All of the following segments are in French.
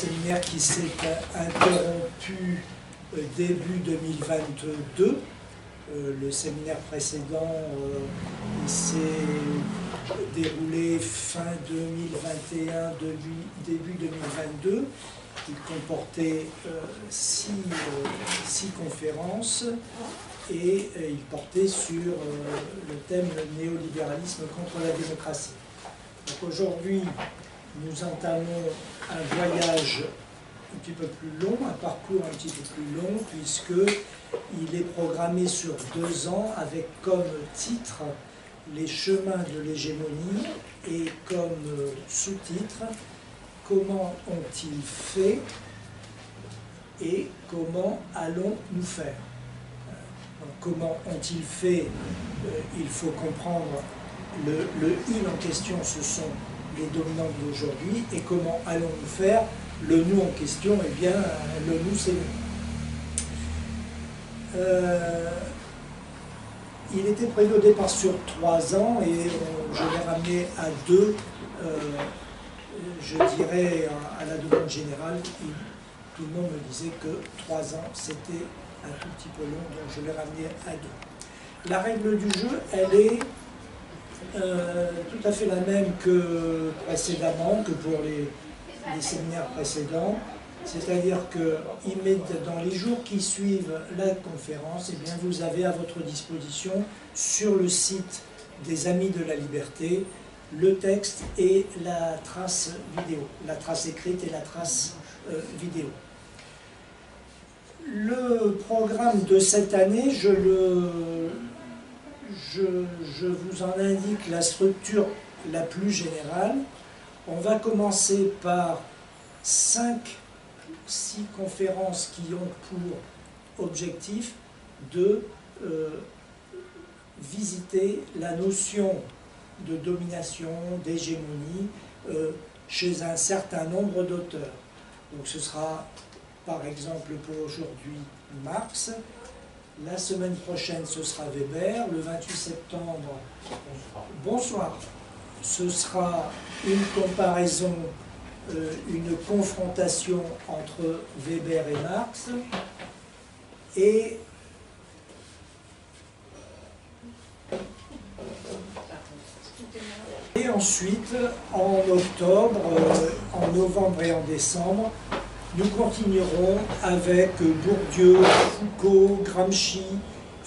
séminaire qui s'est interrompu début 2022. Le séminaire précédent il s'est déroulé fin 2021, début 2022. Il comportait six conférences et il portait sur le thème le néolibéralisme contre la démocratie. Donc aujourd'hui, nous entamons un voyage un petit peu plus long, un parcours un petit peu plus long, puisqu'il est programmé sur 2 ans avec comme titre les chemins de l'hégémonie et comme sous-titre comment ont-ils fait et comment allons-nous faire. Donc, comment ont-ils fait, il faut comprendre le il en question, ce sont les dominants d'aujourd'hui, et comment allons-nous faire, le nous en question, eh bien, le nous c'est nous. Il était prévu au départ sur 3 ans, et je l'ai ramené à 2, je dirais à la demande générale. Tout le monde me disait que 3 ans c'était un tout petit peu long, donc je l'ai ramené à 2. La règle du jeu, elle est tout à fait la même que précédemment, que pour les séminaires précédents, c'est-à-dire que dans les jours qui suivent la conférence, eh bien, vous avez à votre disposition sur le site des Amis de la Liberté le texte et la trace vidéo, la trace écrite et la trace vidéo. Le programme de cette année, je vous en indique la structure la plus générale. On va commencer par 6 conférences qui ont pour objectif de visiter la notion de domination, d'hégémonie chez un certain nombre d'auteurs. Donc ce sera par exemple pour aujourd'hui Marx. La semaine prochaine, ce sera Weber. Le 28 septembre, bonsoir. Ce sera une comparaison, une confrontation entre Weber et Marx. Et ensuite, en octobre, en novembre et en décembre, nous continuerons avec Bourdieu, Foucault, Gramsci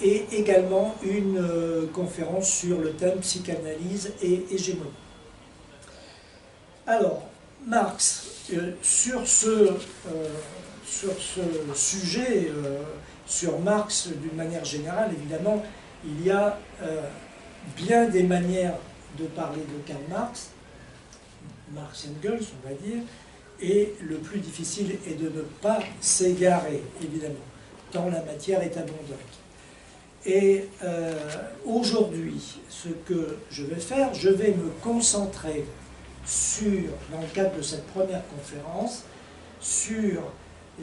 et également une conférence sur le thème psychanalyse et hégémonie. Alors, Marx, sur ce sujet, sur Marx d'une manière générale, évidemment, il y a bien des manières de parler de Karl Marx, Marx Engels, on va dire, et le plus difficile est de ne pas s'égarer, évidemment, tant la matière est abondante. Et aujourd'hui, ce que je vais faire, je vais me concentrer sur, dans le cadre de cette première conférence, sur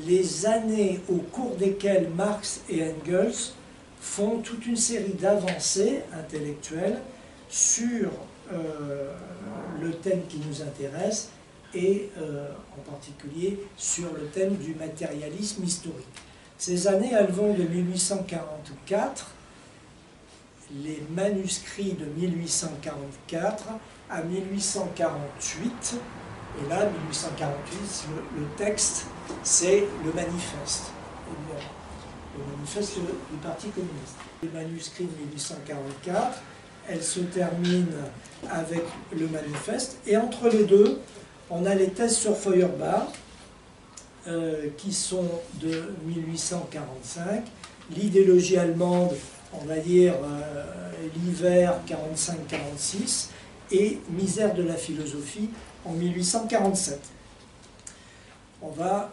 les années au cours desquelles Marx et Engels font toute une série d'avancées intellectuelles sur le thème qui nous intéresse, et en particulier sur le thème du matérialisme historique. Ces années, elles vont de 1844, les manuscrits de 1844 à 1848, et là, 1848, le texte, c'est le manifeste, évidemment, le manifeste du Parti communiste. Les manuscrits de 1844, elles se terminent avec le manifeste, et entre les deux, on a les thèses sur Feuerbach, qui sont de 1845, l'idéologie allemande, on va dire l'hiver 45-46, et misère de la philosophie en 1847. On va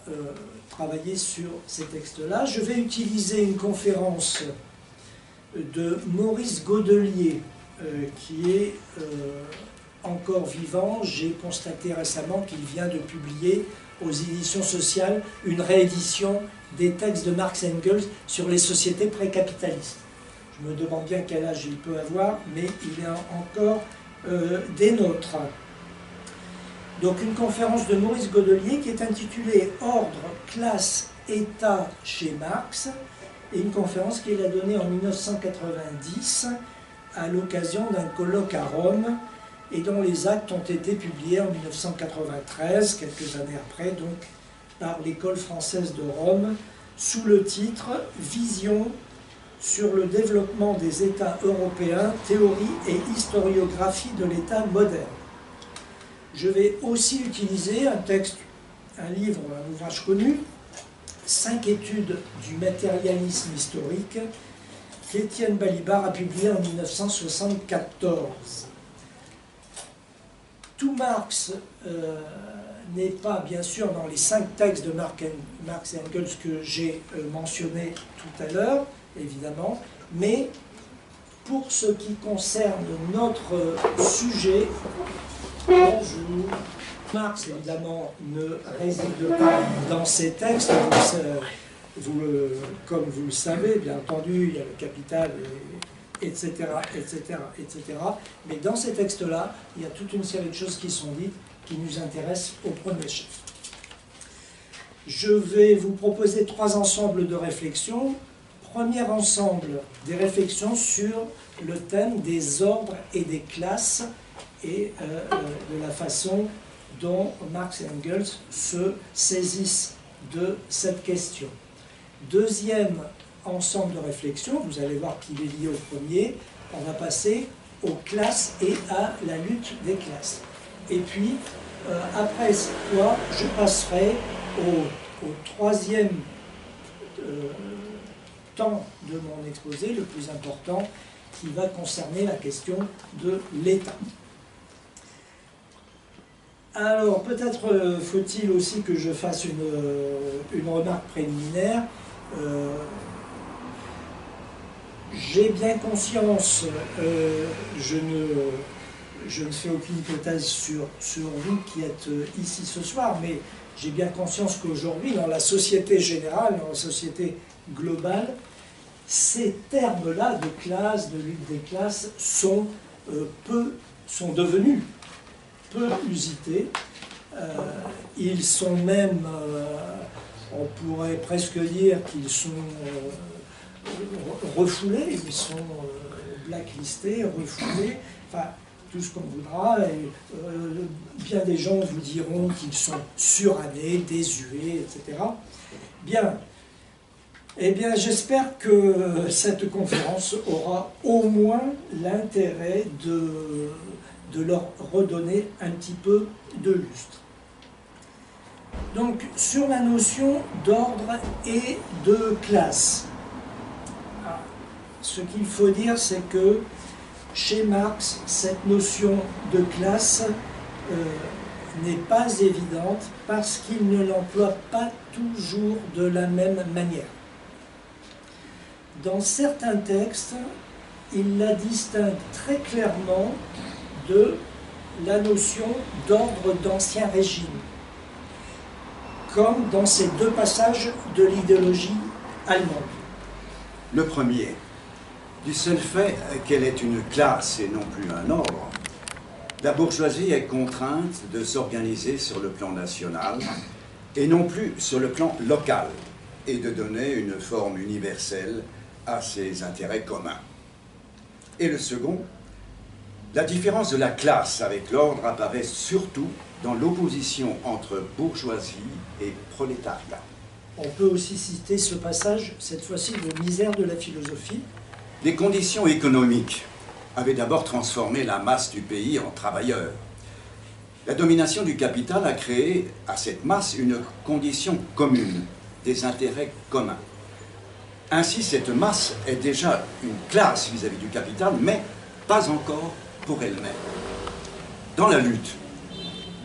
travailler sur ces textes-là. Je vais utiliser une conférence de Maurice Godelier, qui est encore vivant. J'ai constaté récemment qu'il vient de publier aux éditions sociales une réédition des textes de Marx et Engels sur les sociétés précapitalistes. Je me demande bien quel âge il peut avoir, mais il est encore des nôtres. Donc une conférence de Maurice Godelier qui est intitulée « Ordre, classe, État chez Marx » et une conférence qu'il a donnée en 1990 à l'occasion d'un colloque à Rome et dont les actes ont été publiés en 1993, quelques années après, donc par l'École française de Rome, sous le titre « Vision sur le développement des États européens, théorie et historiographie de l'État moderne ». Je vais aussi utiliser un texte, un livre, un ouvrage connu, 5 études du matérialisme historique, qu'Étienne Balibar a publié en 1974. Tout Marx n'est pas, bien sûr, dans les 5 textes de Marx et Engels que j'ai mentionnés tout à l'heure, évidemment, mais pour ce qui concerne notre sujet, bonjour. Marx, évidemment, ne réside pas dans ces textes. Comme vous le savez, bien entendu, il y a le Capital, etc., etc., etc. Mais dans ces textes-là, il y a toute une série de choses qui sont dites qui nous intéressent au premier chef. Je vais vous proposer 3 ensembles de réflexions. Premier ensemble, des réflexions sur le thème des ordres et des classes et de la façon dont Marx et Engels se saisissent de cette question. Deuxième ensemble de réflexions, vous allez voir qu'il est lié au premier, on va passer aux classes et à la lutte des classes. Et puis, après quoi, je passerai au troisième temps de mon exposé, le plus important, qui va concerner la question de l'État. Alors, peut-être faut-il aussi que je fasse une remarque préliminaire. J'ai bien conscience, je ne fais aucune hypothèse sur vous qui êtes ici ce soir, mais j'ai bien conscience qu'aujourd'hui, dans la société générale, dans la société globale, ces termes-là de classe, de lutte des classes, sont devenus peu usités. Ils sont même, on pourrait presque dire qu'ils sont refoulés, ils sont blacklistés, refoulés, enfin tout ce qu'on voudra. Et, bien des gens vous diront qu'ils sont surannés, désuets, etc. Bien. Eh bien, j'espère que cette conférence aura au moins l'intérêt de leur redonner un petit peu de lustre. Donc, sur la notion d'ordre et de classe, ce qu'il faut dire, c'est que chez Marx, cette notion de classe n'est pas évidente parce qu'il ne l'emploie pas toujours de la même manière. Dans certains textes, il la distingue très clairement de la notion d'ordre d'Ancien Régime, comme dans ces 2 passages de l'idéologie allemande. Le premier, du seul fait qu'elle est une classe et non plus un ordre, la bourgeoisie est contrainte de s'organiser sur le plan national et non plus sur le plan local et de donner une forme universelle à ses intérêts communs. Et le second, la différence de la classe avec l'ordre apparaît surtout dans l'opposition entre bourgeoisie et prolétariat. On peut aussi citer ce passage, cette fois-ci de Misère de la philosophie. Les conditions économiques avaient d'abord transformé la masse du pays en travailleurs. La domination du capital a créé à cette masse une condition commune, des intérêts communs. Ainsi, cette masse est déjà une classe vis-à-vis du capital, mais pas encore pour elle-même. Dans la lutte,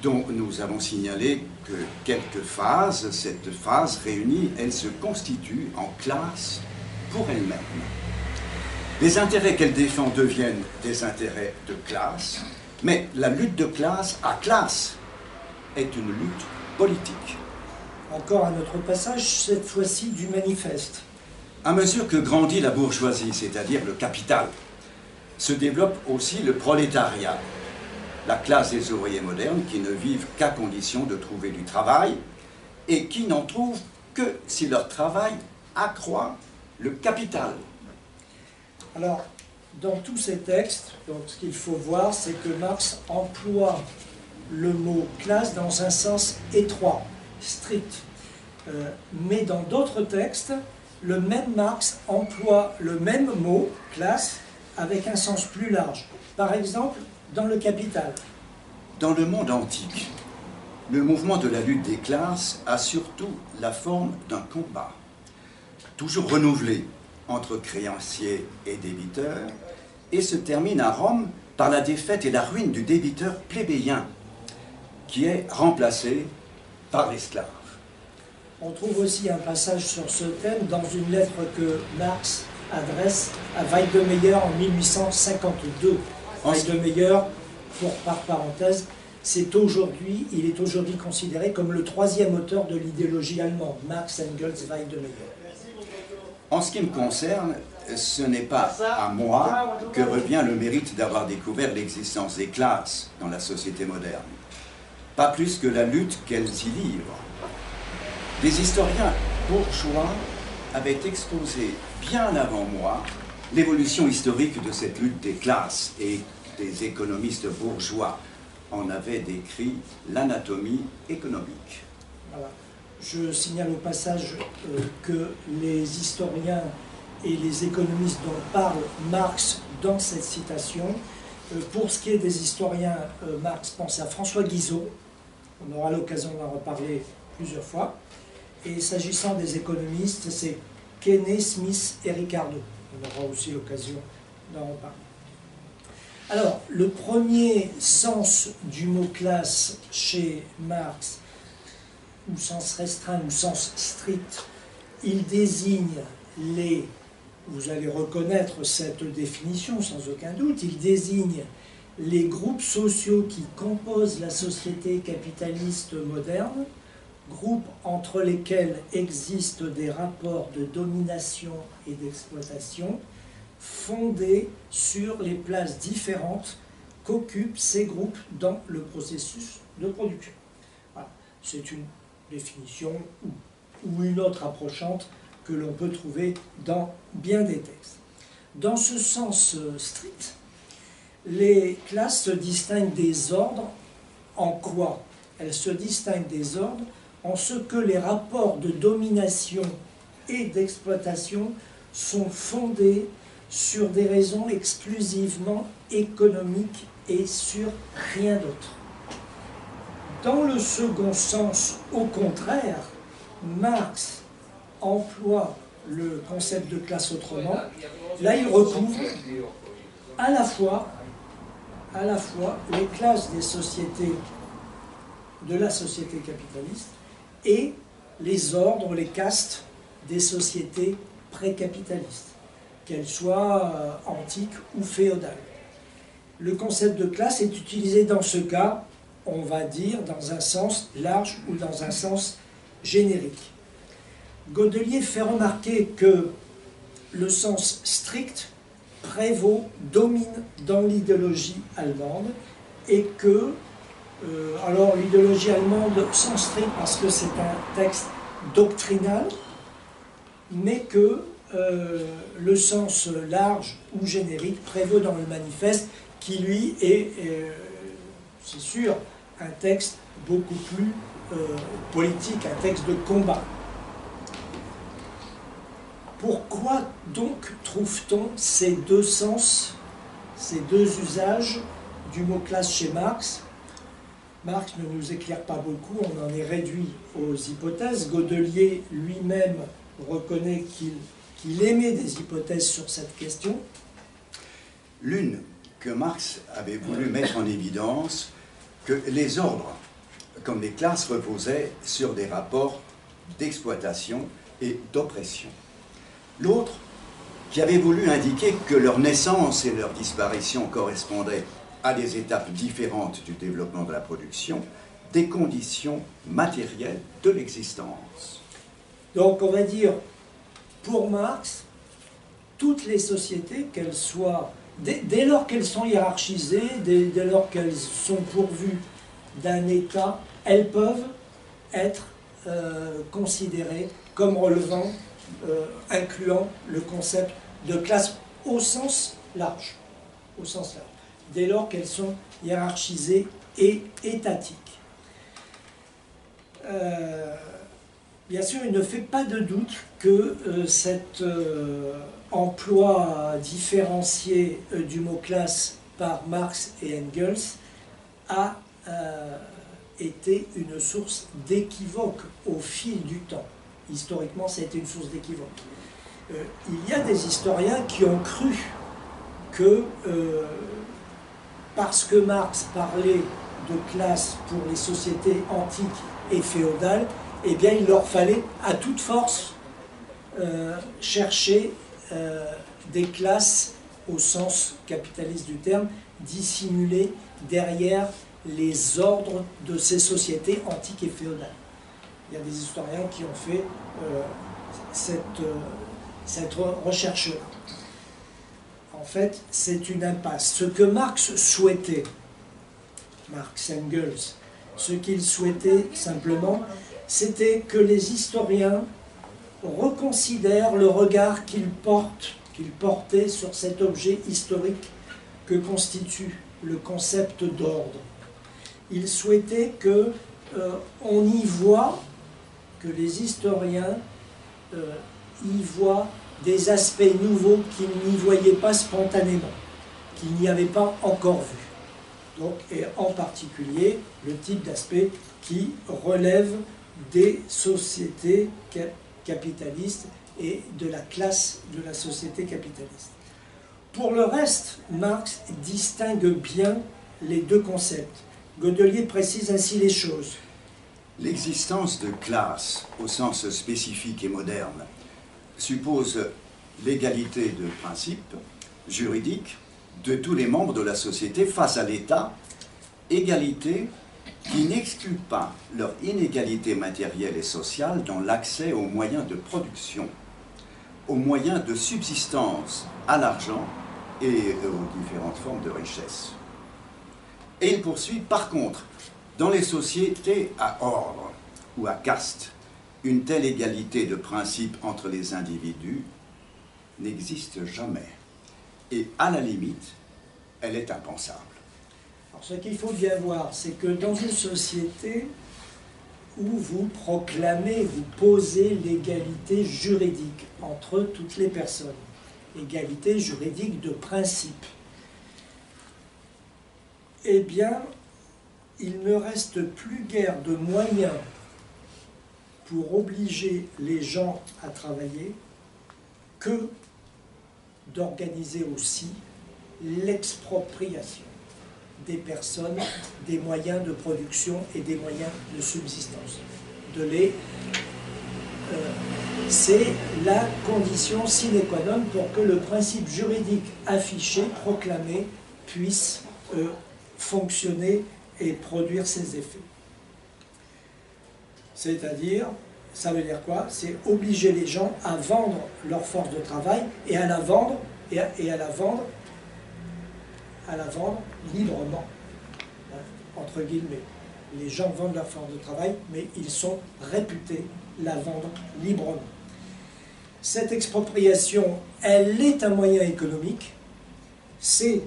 dont nous avons signalé que quelques phases, cette phase réunie, elle se constitue en classe pour elle-même. Les intérêts qu'elle défend deviennent des intérêts de classe, mais la lutte de classe à classe est une lutte politique. Encore un autre passage, cette fois-ci du manifeste. À mesure que grandit la bourgeoisie, c'est-à-dire le capital, se développe aussi le prolétariat. la classe des ouvriers modernes qui ne vivent qu'à condition de trouver du travail et qui n'en trouvent que si leur travail accroît le capital. Alors, dans tous ces textes, donc, ce qu'il faut voir, c'est que Marx emploie le mot classe dans un sens étroit, strict. Mais dans d'autres textes, le même Marx emploie le même mot, classe, avec un sens plus large. Par exemple, dans le Capital. Dans le monde antique, le mouvement de la lutte des classes a surtout la forme d'un combat, toujours renouvelé entre créanciers et débiteurs, et se termine à Rome par la défaite et la ruine du débiteur plébéien, qui est remplacé par l'esclave. On trouve aussi un passage sur ce thème dans une lettre que Marx adresse à Weidemeyer en 1852. Weidemeyer, par parenthèse, il est aujourd'hui considéré comme le troisième auteur de l'idéologie allemande, Marx, Engels, Weidemeyer. En ce qui me concerne, ce n'est pas à moi que revient le mérite d'avoir découvert l'existence des classes dans la société moderne, pas plus que la lutte qu'elles y livrent. Des historiens bourgeois avaient exposé bien avant moi l'évolution historique de cette lutte des classes, et des économistes bourgeois en avaient décrit l'anatomie économique. Voilà. Je signale au passage que les historiens et les économistes dont parle Marx dans cette citation, pour ce qui est des historiens, Marx pense à François Guizot, on aura l'occasion d'en reparler plusieurs fois, et s'agissant des économistes, c'est Keynes, Smith et Ricardo. On aura aussi l'occasion d'en reparler. Alors, le premier sens du mot classe chez Marx, ou sens restreint ou sens strict, il désigne les, vous allez reconnaître cette définition sans aucun doute, il désigne les groupes sociaux qui composent la société capitaliste moderne, groupes entre lesquels existent des rapports de domination et d'exploitation fondés sur les places différentes qu'occupent ces groupes dans le processus de production. Voilà. C'est une définition ou une autre approchante que l'on peut trouver dans bien des textes. Dans ce sens strict, les classes se distinguent des ordres en quoi? Elles se distinguent des ordres en ce que les rapports de domination et d'exploitation sont fondés sur des raisons exclusivement économiques et sur rien d'autre. Dans le second sens, au contraire, Marx emploie le concept de classe autrement. Là, il recouvre à la fois les classes des sociétés, de la société capitaliste, et les ordres, les castes des sociétés précapitalistes, qu'elles soient antiques ou féodales. Le concept de classe est utilisé dans ce cas, on va dire, dans un sens large ou dans un sens générique. Godelier fait remarquer que le sens strict prévaut, domine dans l'idéologie allemande, et que alors l'idéologie allemande sens strict parce que c'est un texte doctrinal, mais que le sens large ou générique prévaut dans le manifeste, qui lui est, c'est sûr, un texte beaucoup plus politique, un texte de combat. Pourquoi donc trouve-t-on ces deux sens, ces deux usages du mot classe chez Marx? Marx ne nous éclaire pas beaucoup, on en est réduit aux hypothèses. Godelier lui-même reconnaît qu'il émet des hypothèses sur cette question. L'une que Marx avait voulu mettre en évidence, que les ordres, comme les classes, reposaient sur des rapports d'exploitation et d'oppression. L'autre, qui avait voulu indiquer que leur naissance et leur disparition correspondaient à des étapes différentes du développement de la production, des conditions matérielles de l'existence. Donc on va dire, pour Marx, toutes les sociétés, qu'elles soient dès lors qu'elles sont hiérarchisées, dès lors qu'elles sont pourvues d'un état, elles peuvent être considérées comme relevant, incluant le concept de classe au sens large. Au sens large. Dès lors qu'elles sont hiérarchisées et étatiques. Bien sûr, il ne fait pas de doute que cet emploi différencié du mot classe par Marx et Engels a été une source d'équivoque au fil du temps. Historiquement, ça a été une source d'équivoque. Il y a des historiens qui ont cru que parce que Marx parlait de classe pour les sociétés antiques et féodales, eh bien il leur fallait à toute force chercher des classes au sens capitaliste du terme, dissimulées derrière les ordres de ces sociétés antiques et féodales. Il y a des historiens qui ont fait cette recherche-là. En fait, c'est une impasse. Ce que Marx souhaitait, Marx, Engels, ce qu'ils souhaitaient simplement, c'était que les historiens reconsidèrent le regard qu'ils portaient sur cet objet historique que constitue le concept d'ordre. Ils souhaitaient que on y voit, que les historiens y voient des aspects nouveaux qu'ils n'y voyaient pas spontanément, qu'ils n'y avaient pas encore vus. Donc, et en particulier, le type d'aspect qui relève des sociétés capitalistes et de la classe de la société capitaliste. Pour le reste, Marx distingue bien les deux concepts. Godelier précise ainsi les choses. L'existence de classe, au sens spécifique et moderne, suppose l'égalité de principe juridique de tous les membres de la société face à l'État, égalité qui n'exclut pas leur inégalité matérielle et sociale dans l'accès aux moyens de production, aux moyens de subsistance, à l'argent et aux différentes formes de richesse. Et il poursuit, par contre, dans les sociétés à ordre ou à caste, une telle égalité de principe entre les individus n'existe jamais. Et à la limite, elle est impensable. Alors, ce qu'il faut bien voir, c'est que dans une société où vous proclamez, vous posez l'égalité juridique entre toutes les personnes, égalité juridique de principe, eh bien, il ne reste plus guère de moyens pour obliger les gens à travailler que d'organiser aussi l'expropriation des personnes, des moyens de production et des moyens de subsistance. C'est la condition sine qua non pour que le principe juridique affiché, proclamé, puisse fonctionner et produire ses effets. C'est-à-dire, ça veut dire quoi? C'est obliger les gens à vendre leur force de travail et à la vendre, librement, hein, entre guillemets. Les gens vendent leur force de travail, mais ils sont réputés la vendre librement. Cette expropriation, elle est un moyen économique, c'est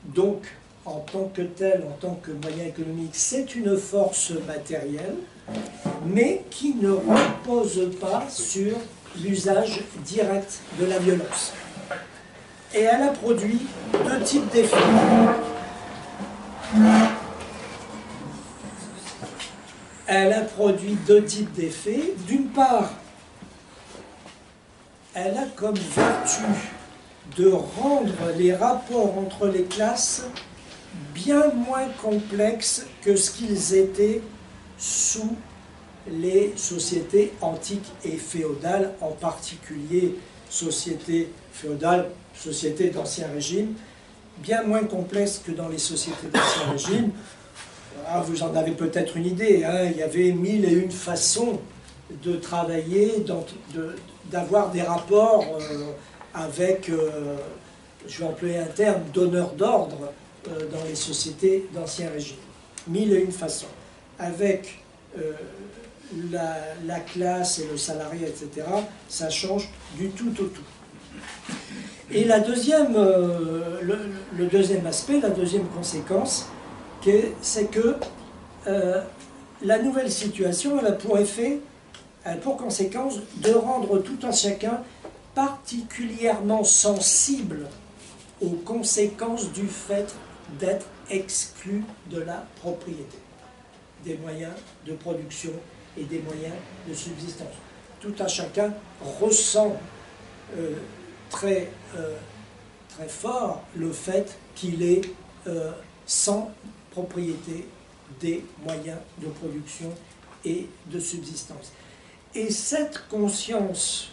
donc en tant que tel, en tant que moyen économique, c'est une force matérielle, mais qui ne repose pas sur l'usage direct de la violence. Et elle a produit deux types d'effets. Elle a produit deux types d'effets. D'une part, elle a comme vertu de rendre les rapports entre les classes bien moins complexes que ce qu'ils étaient sous les sociétés antiques et féodales, en particulier sociétés féodales, sociétés d'Ancien Régime, bien moins complexes que dans les sociétés d'Ancien Régime. Ah, vous en avez peut-être une idée, hein, il y avait 1001 façons de travailler, d'avoir des rapports avec je vais employer un terme, donneur d'ordre dans les sociétés d'Ancien Régime. Mille et une façons. Avec la classe et le salarié, etc., ça change du tout au tout. Et la deuxième, le deuxième aspect, la deuxième conséquence, c'est que la nouvelle situation, elle a pour effet, elle a pour conséquence de rendre tout un chacun particulièrement sensible aux conséquences du fait d'être exclu de la propriété, des moyens de production et des moyens de subsistance. Tout un chacun ressent très fort le fait qu'il est sans propriété des moyens de production et de subsistance. Et cette conscience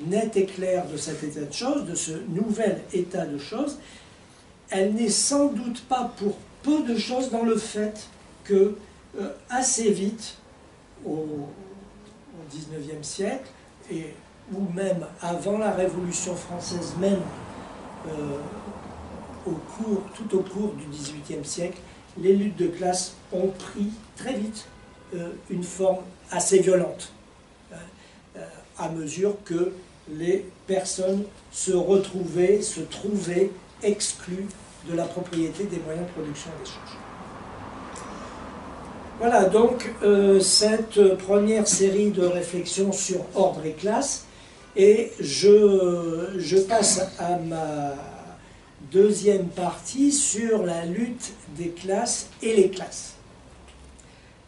nette et claire de cet état de choses, de ce nouvel état de choses, elle n'est sans doute pas pour peu de choses dans le fait que assez vite, au XIXe siècle, ou même avant la Révolution française même, tout au cours du XVIIIe siècle, les luttes de classe ont pris très vite une forme assez violente, à mesure que les personnes se trouvaient exclues de la propriété des moyens de production et d'échange. Voilà donc cette première série de réflexions sur ordre et classe, et je passe à ma deuxième partie sur la lutte des classes et les classes.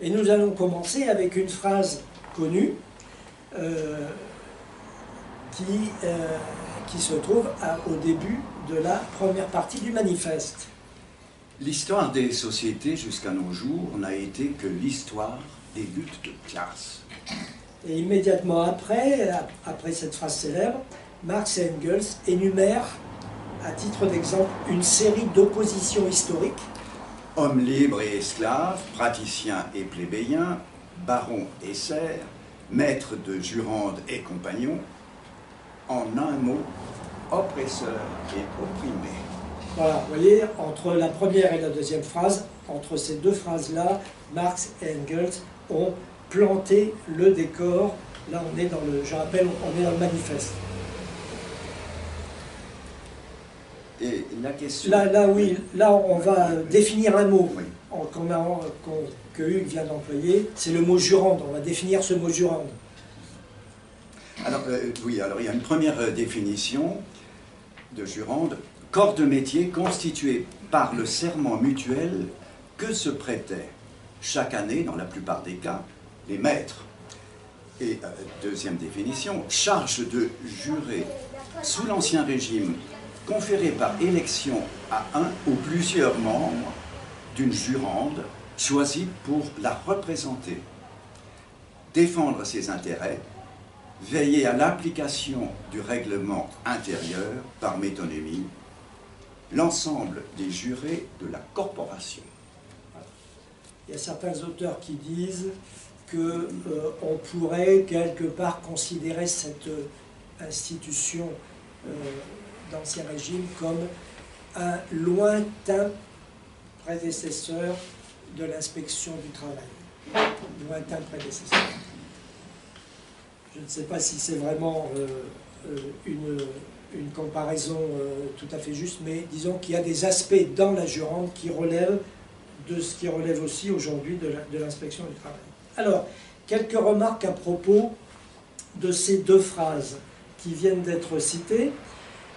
Et nous allons commencer avec une phrase connue qui se trouve au début de la première partie du manifeste. L'histoire des sociétés jusqu'à nos jours n'a été que l'histoire des luttes de classe. Et immédiatement après cette phrase célèbre, Marx et Engels énumèrent, à titre d'exemple, une série d'oppositions historiques. Hommes libres et esclaves, praticiens et plébéiens, barons et serfs, maîtres de jurandes et compagnons, en un mot, oppresseurs et opprimés. Voilà, vous voyez, entre la première et la deuxième phrase, entre ces deux phrases-là, Marx et Engels ont planté le décor. Là, on est dans le, je rappelle, on est dans le manifeste. Et la question... Là, on va définir un mot oui. Que Hugues vient d'employer, c'est le mot jurande. On va définir ce mot jurande. Alors, oui, alors il y a une première définition de jurande. Corps de métier constitué par le serment mutuel que se prêtaient chaque année, dans la plupart des cas, les maîtres. Et deuxième définition, charge de jurer sous l'Ancien Régime conférée par élection à un ou plusieurs membres d'une jurande choisie pour la représenter, défendre ses intérêts, veiller à l'application du règlement intérieur par métonymie, l'ensemble des jurés de la corporation. Il y a certains auteurs qui disent qu'on pourrait quelque part considérer cette institution d'Ancien Régime comme un lointain prédécesseur de l'inspection du travail. Lointain prédécesseur. Je ne sais pas si c'est vraiment une comparaison tout à fait juste, mais disons qu'il y a des aspects dans la jurande qui relèvent de ce qui relève aussi aujourd'hui de l'inspection du travail. Alors, quelques remarques à propos de ces deux phrases qui viennent d'être citées.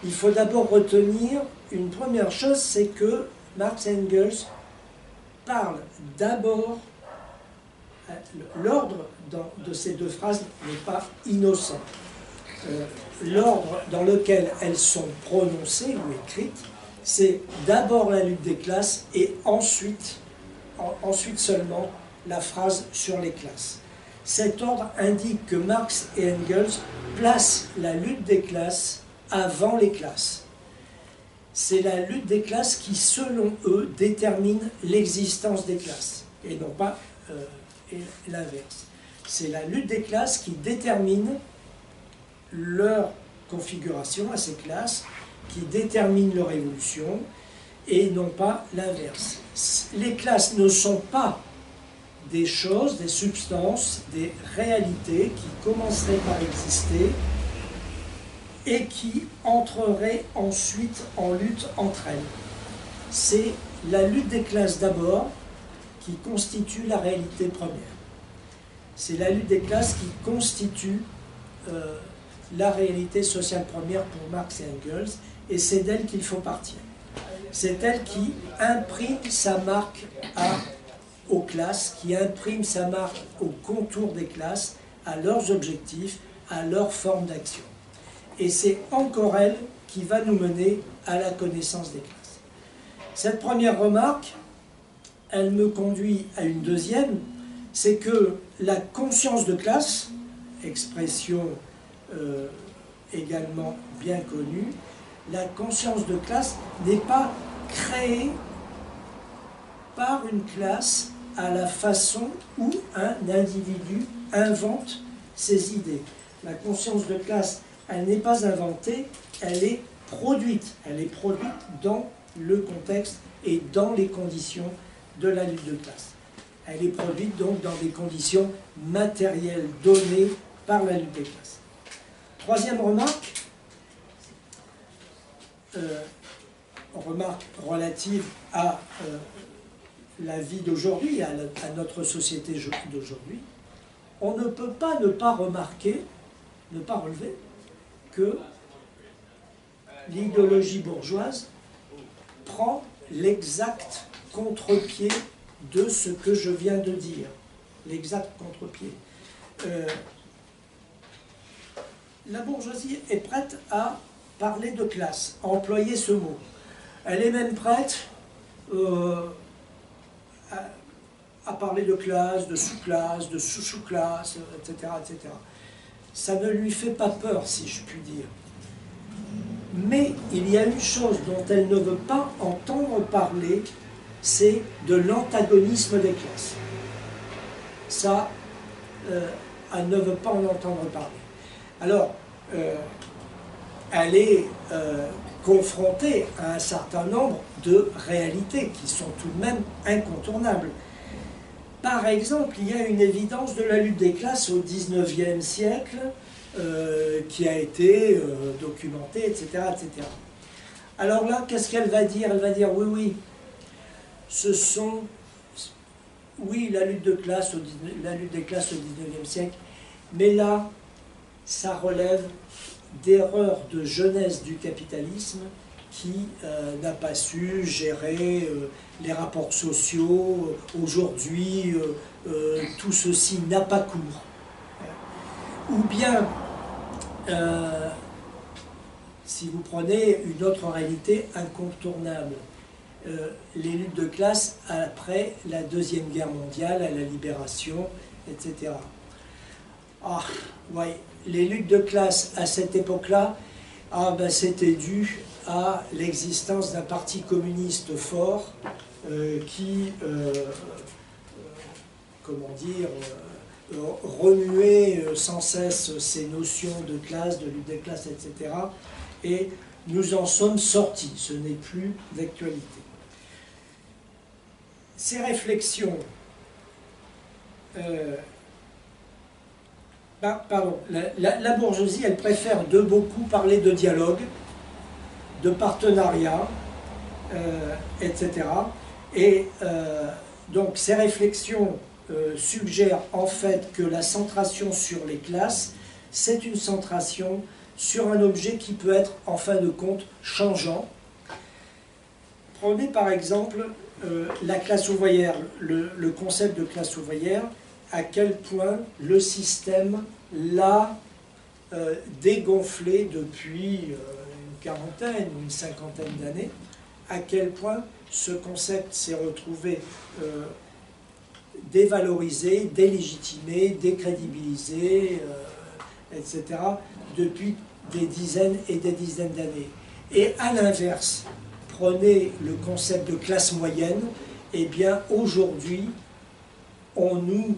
Il faut d'abord retenir une première chose, c'est que Marx et Engels parlent d'abord, l'ordre de ces deux phrases n'est pas innocent. L'ordre dans lequel elles sont prononcées ou écrites, c'est d'abord la lutte des classes et ensuite seulement la phrase sur les classes. Cet ordre indique que Marx et Engels placent la lutte des classes avant les classes. C'est la lutte des classes qui, selon eux, détermine l'existence des classes, et non pas l'inverse. C'est la lutte des classes qui détermine leur configuration à ces classes qui déterminent leur évolution et non pas l'inverse. Les classes ne sont pas des choses, des substances, des réalités qui commenceraient par exister et qui entreraient ensuite en lutte entre elles. C'est la lutte des classes d'abord qui constitue la réalité première. C'est la lutte des classes qui constitue la réalité sociale première pour Marx et Engels, et c'est d'elle qu'il faut partir. C'est elle qui imprime sa marque aux classes, qui imprime sa marque aux contours des classes, à leurs objectifs, à leur forme d'action. Et c'est encore elle qui va nous mener à la connaissance des classes. Cette première remarque, elle me conduit à une deuxième, c'est que la conscience de classe, expression également bien connue, la conscience de classe n'est pas créée par une classe à la façon où un individu invente ses idées. La conscience de classe, elle n'est pas inventée, elle est produite. Elle est produite dans le contexte et dans les conditions de la lutte de classe. Elle est produite donc dans des conditions matérielles données par la lutte des classes. Troisième remarque, remarque relative à la vie d'aujourd'hui, à notre société d'aujourd'hui. On ne peut pas ne pas remarquer, ne pas relever que l'idéologie bourgeoise prend l'exact contre-pied de ce que je viens de dire. L'exact contre-pied. La bourgeoisie est prête à parler de classe, à employer ce mot. Elle est même prête à parler de classe, de sous-classe, de sous-sous-classe, etc., etc. Ça ne lui fait pas peur, si je puis dire. Mais il y a une chose dont elle ne veut pas entendre parler, c'est de l'antagonisme des classes. Ça, elle ne veut pas en entendre parler. Alors, elle est confrontée à un certain nombre de réalités qui sont tout de même incontournables. Par exemple, il y a une évidence de la lutte des classes au XIXe siècle qui a été documentée, etc., etc. Alors là, qu'est-ce qu'elle va dire? Elle va dire, oui, oui, oui, la lutte des classes au XIXe siècle, mais là, ça relève d'erreurs de jeunesse du capitalisme qui n'a pas su gérer les rapports sociaux. Aujourd'hui, tout ceci n'a pas cours. Ou bien, si vous prenez une autre réalité incontournable, les luttes de classe après la Deuxième Guerre mondiale, à la libération, etc. Ah, ouais, les luttes de classe à cette époque-là, ah, ben, c'était dû à l'existence d'un parti communiste fort qui, comment dire, remuait sans cesse ces notions de classe, de lutte des classes, etc. Et nous en sommes sortis, ce n'est plus d'actualité. Ces réflexions, la bourgeoisie, elle préfère de beaucoup parler de dialogue, de partenariat, etc. Et donc ces réflexions suggèrent en fait que la centration sur les classes, c'est une centration sur un objet qui peut être en fin de compte changeant. Prenez par exemple la classe ouvrière, le concept de classe ouvrière, à quel point le système l'a dégonflé depuis une quarantaine ou une cinquantaine d'années, à quel point ce concept s'est retrouvé dévalorisé, délégitimé, décrédibilisé, etc., depuis des dizaines et des dizaines d'années. Et à l'inverse, prenez le concept de classe moyenne, et bien aujourd'hui, on nous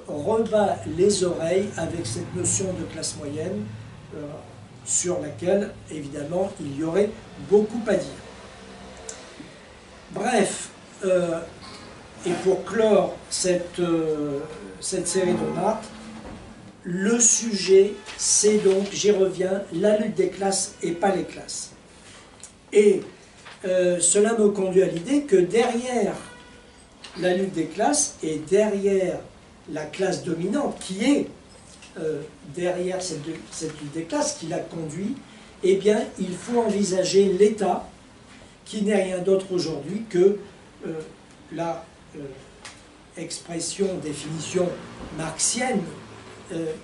rebat les oreilles avec cette notion de classe moyenne sur laquelle, évidemment, il y aurait beaucoup à dire. Bref, et pour clore cette série de remarques, le sujet, c'est donc, j'y reviens, la lutte des classes et pas les classes. Et cela me conduit à l'idée que derrière la lutte des classes et derrière la classe dominante, qui est derrière cette lutte des classes qui l'a conduit, eh bien, il faut envisager l'État, qui n'est rien d'autre aujourd'hui que la expression, définition marxienne,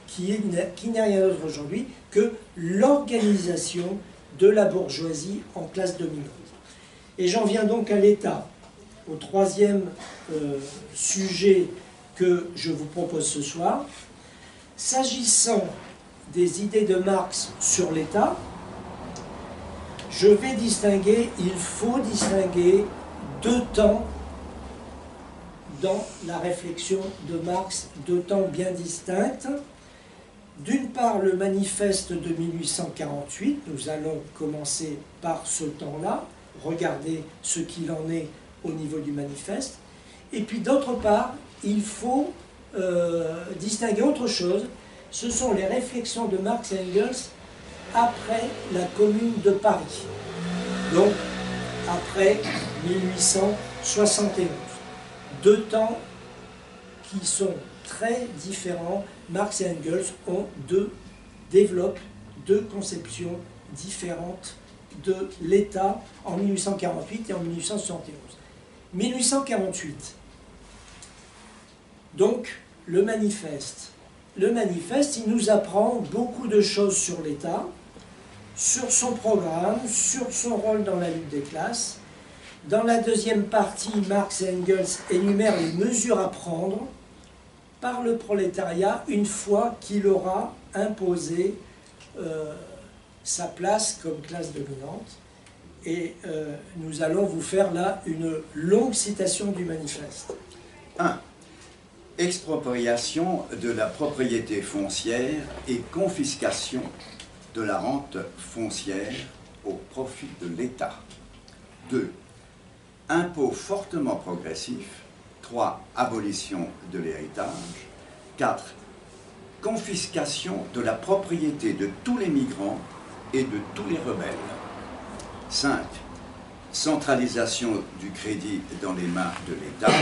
qui n'est rien d'autre aujourd'hui que l'organisation de la bourgeoisie en classe dominante. Et j'en viens donc à l'État, au troisième sujet que je vous propose ce soir. S'agissant des idées de Marx sur l'État, je vais distinguer, il faut distinguer deux temps dans la réflexion de Marx, deux temps bien distincts. D'une part, le manifeste de 1848, nous allons commencer par ce temps-là, regarder ce qu'il en est au niveau du manifeste. Et puis d'autre part, il faut distinguer autre chose, ce sont les réflexions de Marx et Engels après la Commune de Paris, donc après 1871. Deux temps qui sont très différents. Marx et Engels développent deux conceptions différentes de l'État en 1848 et en 1871. 1848, donc le manifeste. Le manifeste, il nous apprend beaucoup de choses sur l'État, sur son programme, sur son rôle dans la lutte des classes. Dans la deuxième partie, Marx et Engels énumèrent les mesures à prendre par le prolétariat une fois qu'il aura imposé sa place comme classe dominante. Et nous allons vous faire là une longue citation du manifeste. 1. Expropriation de la propriété foncière et confiscation de la rente foncière au profit de l'État. 2. Impôt fortement progressif. 3. Abolition de l'héritage. 4. Confiscation de la propriété de tous les migrants et de tous les rebelles. 5. Centralisation du crédit dans les mains de l'État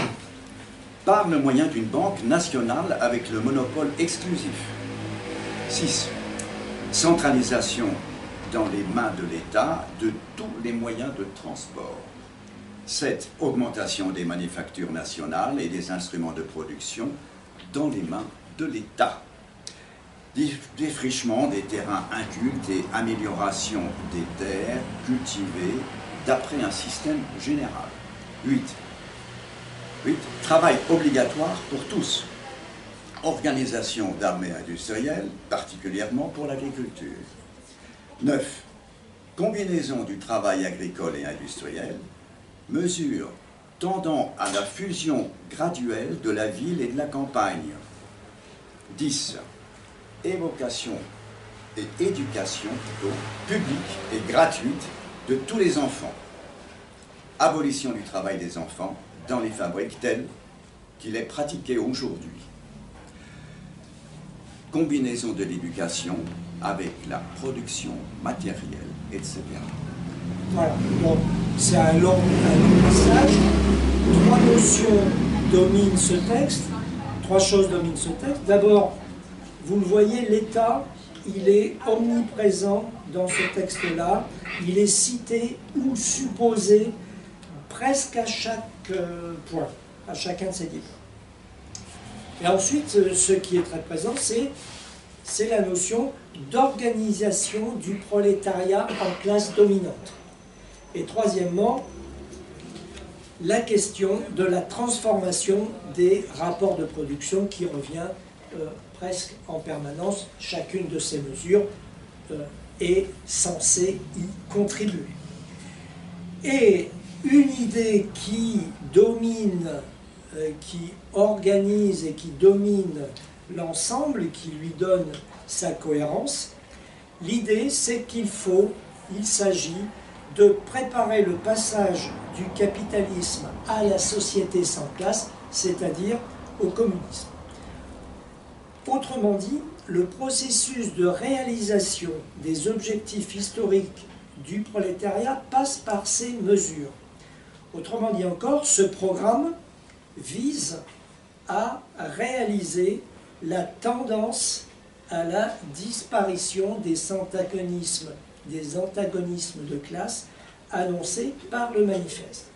par le moyen d'une banque nationale avec le monopole exclusif. 6. Centralisation dans les mains de l'État de tous les moyens de transport. 7. Augmentation des manufactures nationales et des instruments de production dans les mains de l'État. Défrichement des terrains incultes et amélioration des terres cultivées d'après un système général. 8. Travail obligatoire pour tous. Organisation d'armées industrielles, particulièrement pour l'agriculture. 9. Combinaison du travail agricole et industriel. Mesures tendant à la fusion graduelle de la ville et de la campagne. 10. Évocation et éducation publique et gratuite de tous les enfants. Abolition du travail des enfants dans les fabriques tel qu'il est pratiqué aujourd'hui. Combinaison de l'éducation avec la production matérielle, etc. Voilà, donc c'est un long passage. Trois notions dominent ce texte, trois choses dominent ce texte. D'abord, vous le voyez, l'État, il est omniprésent dans ce texte-là. Il est cité ou supposé presque à chaque point, à chacun de ces 10 points. Et ensuite, ce qui est très présent, c'est la notion d'organisation du prolétariat en classe dominante. Et troisièmement, la question de la transformation des rapports de production qui revient presque en permanence. Chacune de ces mesures est censée y contribuer. Et une idée qui domine, qui organise et qui domine l'ensemble et qui lui donne sa cohérence, l'idée c'est il s'agit de préparer le passage du capitalisme à la société sans classe, c'est-à-dire au communisme. Autrement dit, le processus de réalisation des objectifs historiques du prolétariat passe par ces mesures. Autrement dit encore, ce programme vise à réaliser la tendance à la disparition des antagonismes de classe annoncés par le manifeste.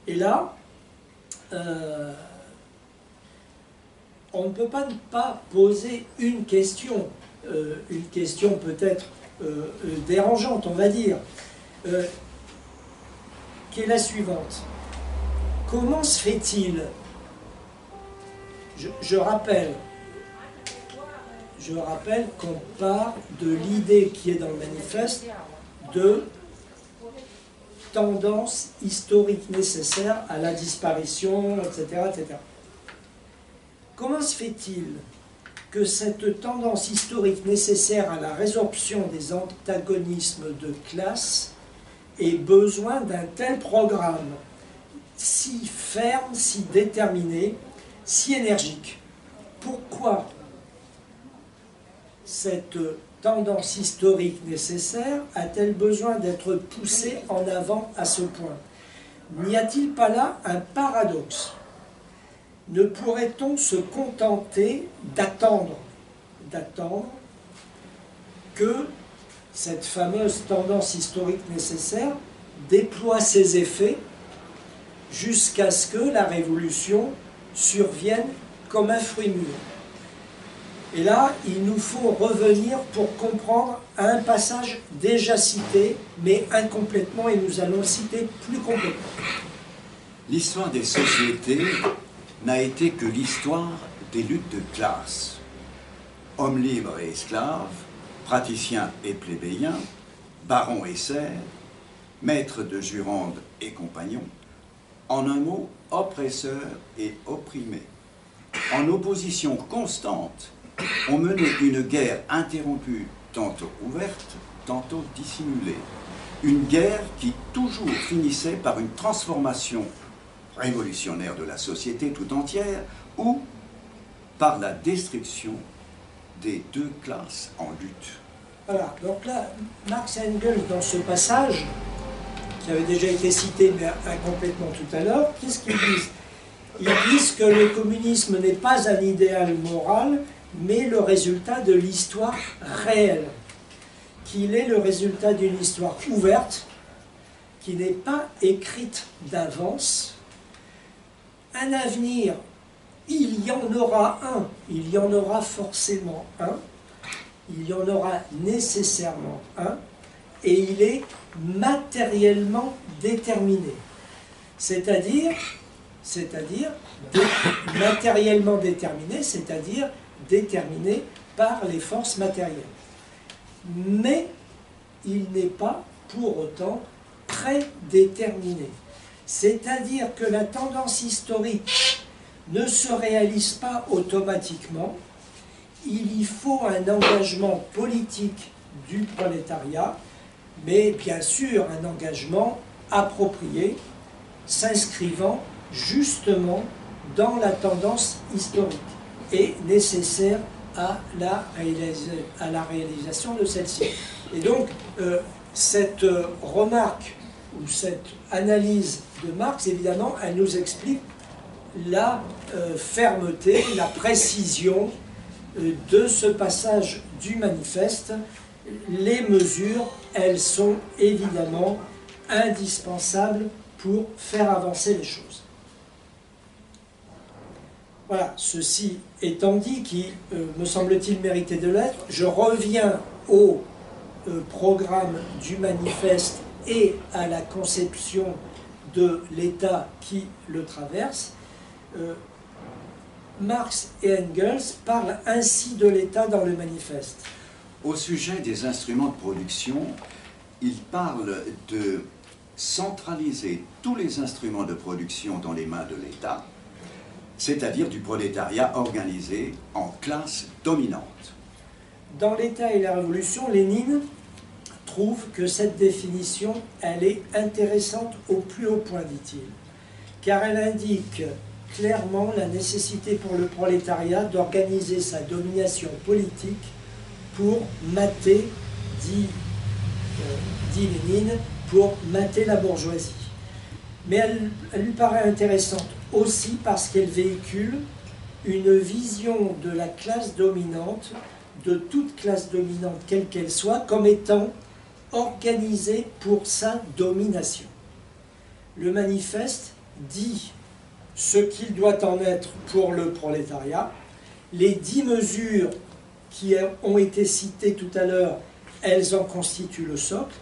Et là, on ne peut pas ne pas poser une question peut-être dérangeante, on va dire, qui est la suivante. Comment se fait-il, je rappelle qu'on part de l'idée qui est dans le manifeste de tendance historique nécessaire à la disparition, etc., etc. Comment se fait-il que cette tendance historique nécessaire à la résorption des antagonismes de classe ait besoin d'un tel programme si ferme, si déterminé, si énergique? Pourquoi cette tendance historique nécessaire a-t-elle besoin d'être poussée en avant à ce point? N'y a-t-il pas là un paradoxe? Ne pourrait-on se contenter d'attendre que cette fameuse tendance historique nécessaire déploie ses effets jusqu'à ce que la révolution survienne comme un fruit mûr? Et là, il nous faut revenir pour comprendre un passage déjà cité, mais incomplètement, et nous allons le citer plus complètement. L'histoire des sociétés n'a été que l'histoire des luttes de classe. Hommes libres et esclaves, praticiens et plébéiens, barons et serfs, maîtres de jurande et compagnons, en un mot, oppresseurs et opprimés. En opposition constante, on menait une guerre interrompue, tantôt ouverte, tantôt dissimulée. Une guerre qui toujours finissait par une transformation révolutionnaire de la société tout entière ou par la destruction des deux classes en lutte. Voilà, donc là, Marx et Engels, dans ce passage, qui avait déjà été cité mais incomplètement tout à l'heure, qu'est-ce qu'ils disent? Ils disent que le communisme n'est pas un idéal moral, mais le résultat de l'histoire réelle, qu'il est le résultat d'une histoire ouverte, qui n'est pas écrite d'avance. Un avenir, il y en aura un, il y en aura forcément un, il y en aura nécessairement un, et il est matériellement déterminé. C'est-à-dire matériellement déterminé, c'est-à-dire déterminé par les forces matérielles. Mais il n'est pas pour autant prédéterminé. C'est-à-dire que la tendance historique ne se réalise pas automatiquement. Il y faut un engagement politique du prolétariat, mais bien sûr un engagement approprié, s'inscrivant justement dans la tendance historique et nécessaire à la réalisation de celle-ci. Et donc, cette remarque ou cette analyse de Marx, évidemment, elle nous explique la fermeté, la précision de ce passage du manifeste. Les mesures, elles sont évidemment indispensables pour faire avancer les choses. Voilà, ceci étant dit, qui me semble-t-il mériter de l'être, je reviens au programme du manifeste et à la conception de l'État qui le traverse. Marx et Engels parlent ainsi de l'État dans le manifeste. Au sujet des instruments de production, ils parlent de centraliser tous les instruments de production dans les mains de l'État, c'est-à-dire du prolétariat organisé en classe dominante. Dans l'État et la Révolution, Lénine trouve que cette définition, elle est intéressante au plus haut point, dit-il, car elle indique clairement la nécessité pour le prolétariat d'organiser sa domination politique pour mater, dit Lénine, pour mater la bourgeoisie. Mais elle lui paraît intéressante aussi parce qu'elle véhicule une vision de la classe dominante, de toute classe dominante quelle qu'elle soit, comme étant organisée pour sa domination. Le manifeste dit ce qu'il doit en être pour le prolétariat. Les 10 mesures qui ont été citées tout à l'heure, elles en constituent le socle,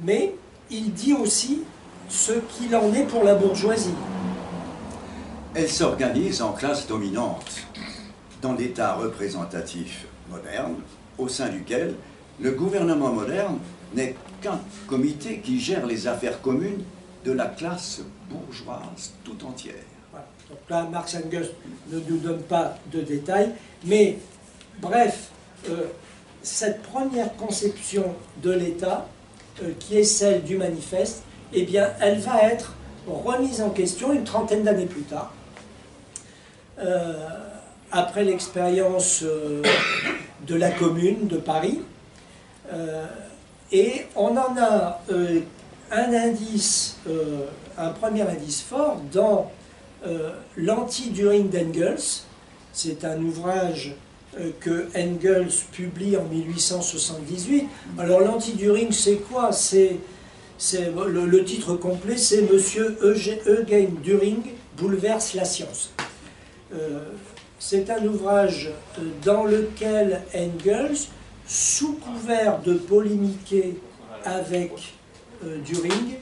mais il dit aussi ce qu'il en est pour la bourgeoisie. Elle s'organise en classe dominante, dans l'État représentatif moderne, au sein duquel le gouvernement moderne n'est qu'un comité qui gère les affaires communes de la classe bourgeoise tout entière. Voilà. Donc là, Marx et Engels ne nous donnent pas de détails, mais bref, cette première conception de l'État, qui est celle du manifeste, eh bien, elle va être remise en question une trentaine d'années plus tard, après l'expérience de la Commune de Paris, et on en a un indice, un premier indice fort dans l'Anti-Düring d'Engels. C'est un ouvrage que Engels publie en 1878. Alors l'Anti-Düring, c'est quoi? Le titre complet, c'est Monsieur Eugen Düring bouleverse la science. C'est un ouvrage dans lequel Engels, sous couvert de polémiquer avec Düring,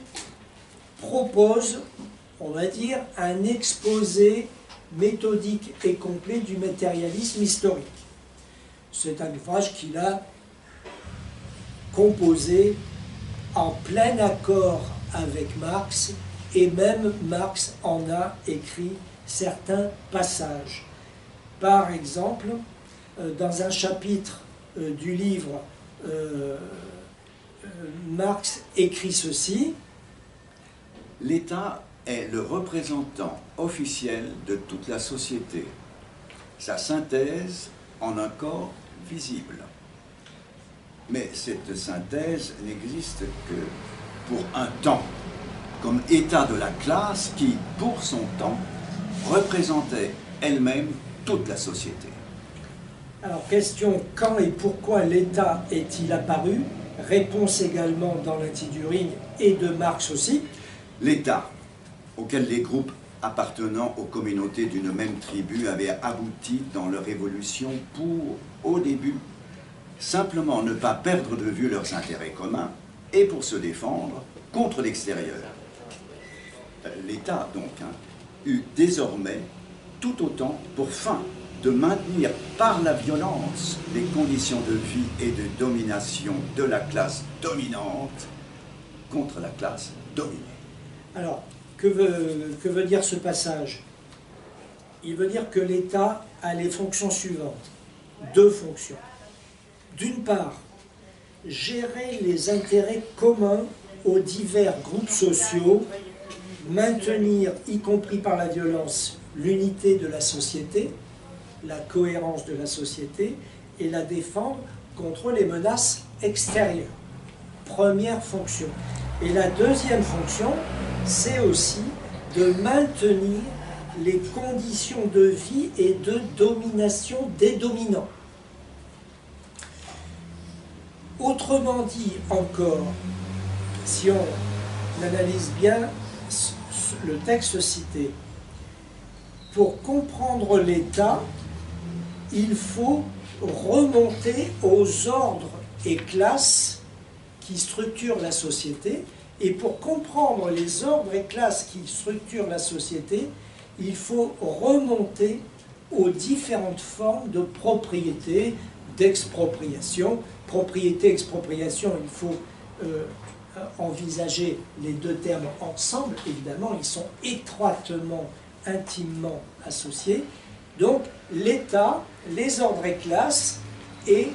propose, on va dire, un exposé méthodique et complet du matérialisme historique. C'est un ouvrage qu'il a composé en plein accord avec Marx, et même Marx en a écrit certains passages. Par exemple, dans un chapitre du livre, Marx écrit ceci: L'État est le représentant officiel de toute la société, sa synthèse en un corps visible. Mais cette synthèse n'existe que pour un temps, comme état de la classe qui, pour son temps, représentait elle-même toute la société. Alors, question, quand et pourquoi l'État est-il apparu? Réponse également dans l'Anti-Düring et de Marx aussi. L'État, auquel les groupes appartenant aux communautés d'une même tribu avaient abouti dans leur évolution pour, au début, simplement ne pas perdre de vue leurs intérêts communs et pour se défendre contre l'extérieur. L'État, donc, eut désormais tout autant pour fin de maintenir par la violence les conditions de vie et de domination de la classe dominante contre la classe dominée. Alors, que veut dire ce passage? Il veut dire que l'État a les fonctions suivantes. 2 fonctions. D'une part, gérer les intérêts communs aux divers groupes sociaux, maintenir, y compris par la violence, l'unité de la société, la cohérence de la société, et la défendre contre les menaces extérieures. Première fonction. Et la deuxième fonction, c'est aussi de maintenir les conditions de vie et de domination des dominants. Autrement dit encore, si on analyse bien le texte cité, pour comprendre l'État, il faut remonter aux ordres et classes qui structurent la société, et pour comprendre les ordres et classes qui structurent la société, il faut remonter aux différentes formes de propriété, d'expropriation. Propriété, expropriation, il faut envisager les 2 termes ensemble, évidemment, ils sont étroitement, intimement associés. Donc, l'État, les ordres et classes et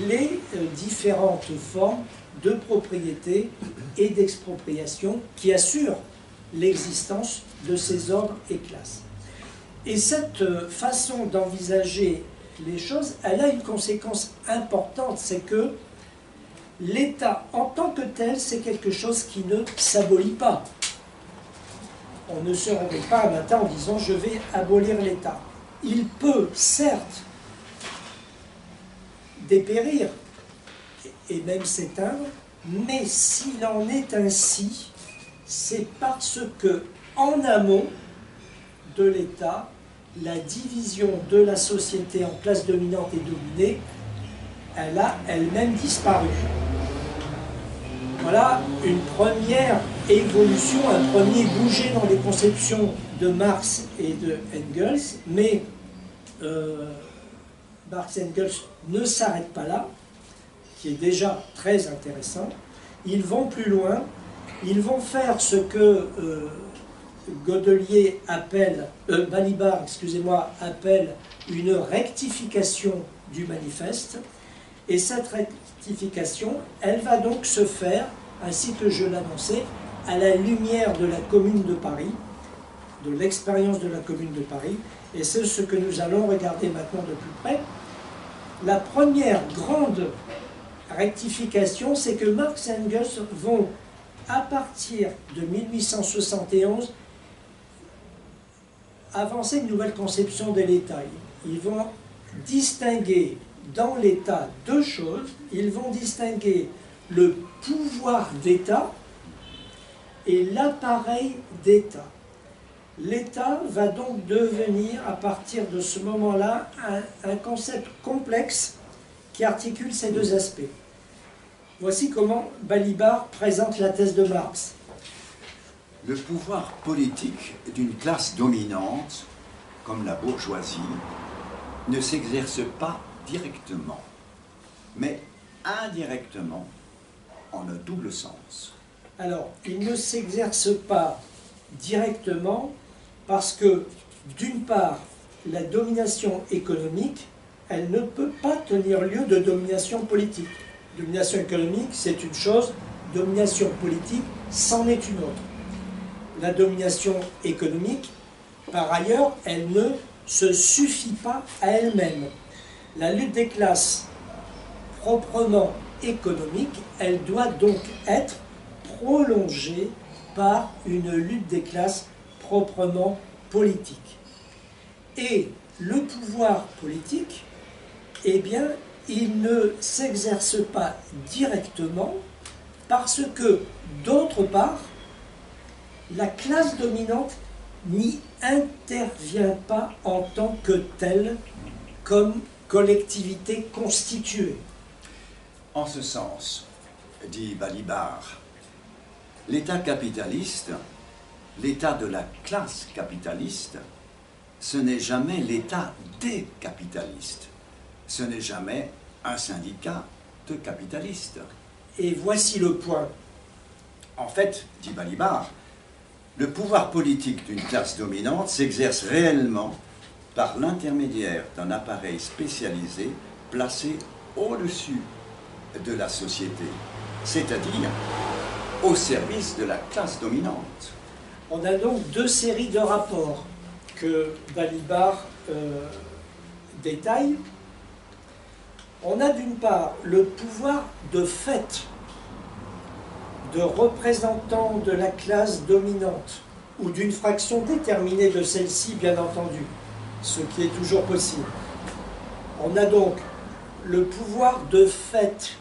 les différentes formes de propriété et d'expropriation qui assurent l'existence de ces ordres et classes. Et cette façon d'envisager les choses, elle a une conséquence importante, c'est que l'État en tant que tel, c'est quelque chose qui ne s'abolit pas. On ne se réveille pas un matin en disant « je vais abolir l'État ». Il peut, certes, dépérir et même s'éteindre, mais s'il en est ainsi, c'est parce que, en amont de l'État, la division de la société en classes dominantes et dominées, elle a elle-même disparu. Voilà une première évolution, un premier bouger dans les conceptions de Marx et de Engels, mais Marx et Engels ne s'arrêtent pas là, qui est déjà très intéressant. Ils vont plus loin, ils vont faire ce que Godelier appelle, Balibar, excusez-moi, appelle une rectification du manifeste, et cette rectification, elle va donc se faire, ainsi que je l'annonçais, à la lumière de la Commune de Paris, de l'expérience de la Commune de Paris, et c'est ce que nous allons regarder maintenant de plus près. La première grande rectification, c'est que Marx et Engels vont, à partir de 1871, avancer une nouvelle conception de l'État. Ils vont distinguer dans l'État deux choses. Ils vont distinguer le pouvoir d'État et l'appareil d'État. L'État va donc devenir, à partir de ce moment-là, un concept complexe qui articule ces deux aspects. Voici comment Balibar présente la thèse de Marx. Le pouvoir politique d'une classe dominante, comme la bourgeoisie, ne s'exerce pas directement, mais indirectement, en un double sens. Alors, il ne s'exerce pas directement parce que, d'une part, la domination économique, elle ne peut pas tenir lieu de domination politique. Domination économique, c'est une chose, domination politique, c'en est une autre. La domination économique, par ailleurs, elle ne se suffit pas à elle-même. La lutte des classes proprement économique, elle doit donc être prolongée par une lutte des classes proprement politique. Et le pouvoir politique, eh bien, il ne s'exerce pas directement parce que, d'autre part, la classe dominante n'y intervient pas en tant que telle, comme collectivité constituée. En ce sens, dit Balibar, l'État capitaliste, l'État de la classe capitaliste, ce n'est jamais l'État des capitalistes. Ce n'est jamais un syndicat de capitalistes. Et voici le point. En fait, dit Balibar, le pouvoir politique d'une classe dominante s'exerce réellement par l'intermédiaire d'un appareil spécialisé placé au-dessus de la société, c'est-à-dire au service de la classe dominante. On a donc deux séries de rapports que Balibar détaille. On a d'une part le pouvoir de fait de représentants de la classe dominante ou d'une fraction déterminée de celle-ci, bien entendu, ce qui est toujours possible. On a donc le pouvoir de fait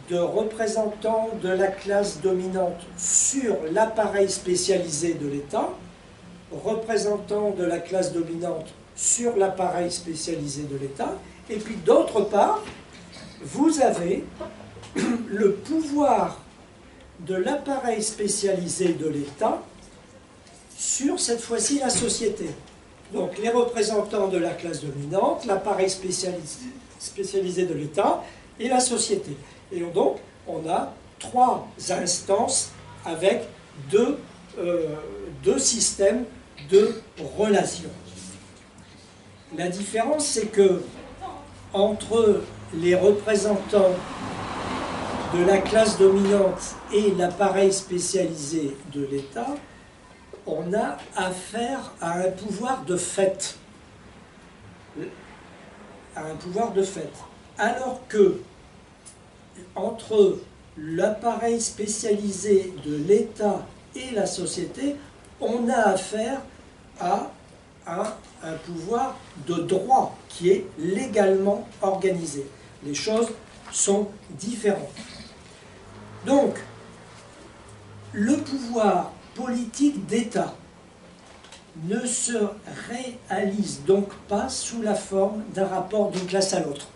de représentants de la classe dominante sur l'appareil spécialisé de l'État, représentants de la classe dominante sur l'appareil spécialisé de l'État, et puis d'autre part, vous avez le pouvoir de l'appareil spécialisé de l'État sur, cette fois-ci, la société. Donc les représentants de la classe dominante, l'appareil spécialisé de l'État et la société. Et donc, on a trois instances avec deux systèmes de relations. La différence, c'est que entre les représentants de la classe dominante et l'appareil spécialisé de l'État, on a affaire à un pouvoir de fait. À un pouvoir de fait. Alors que, entre l'appareil spécialisé de l'État et la société, on a affaire à un pouvoir de droit qui est légalement organisé. Les choses sont différentes. Donc, le pouvoir politique d'État ne se réalise donc pas sous la forme d'un rapport d'une classe à l'autre.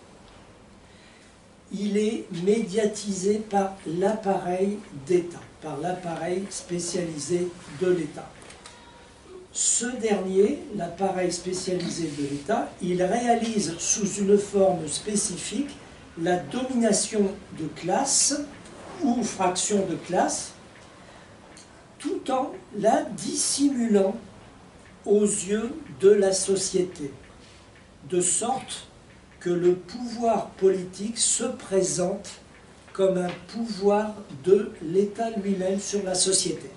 Il est médiatisé par l'appareil d'État, par l'appareil spécialisé de l'État. Ce dernier, l'appareil spécialisé de l'État, il réalise sous une forme spécifique la domination de classe ou fraction de classe, tout en la dissimulant aux yeux de la société, de sorte que le pouvoir politique se présente comme un pouvoir de l'État lui-même sur la société.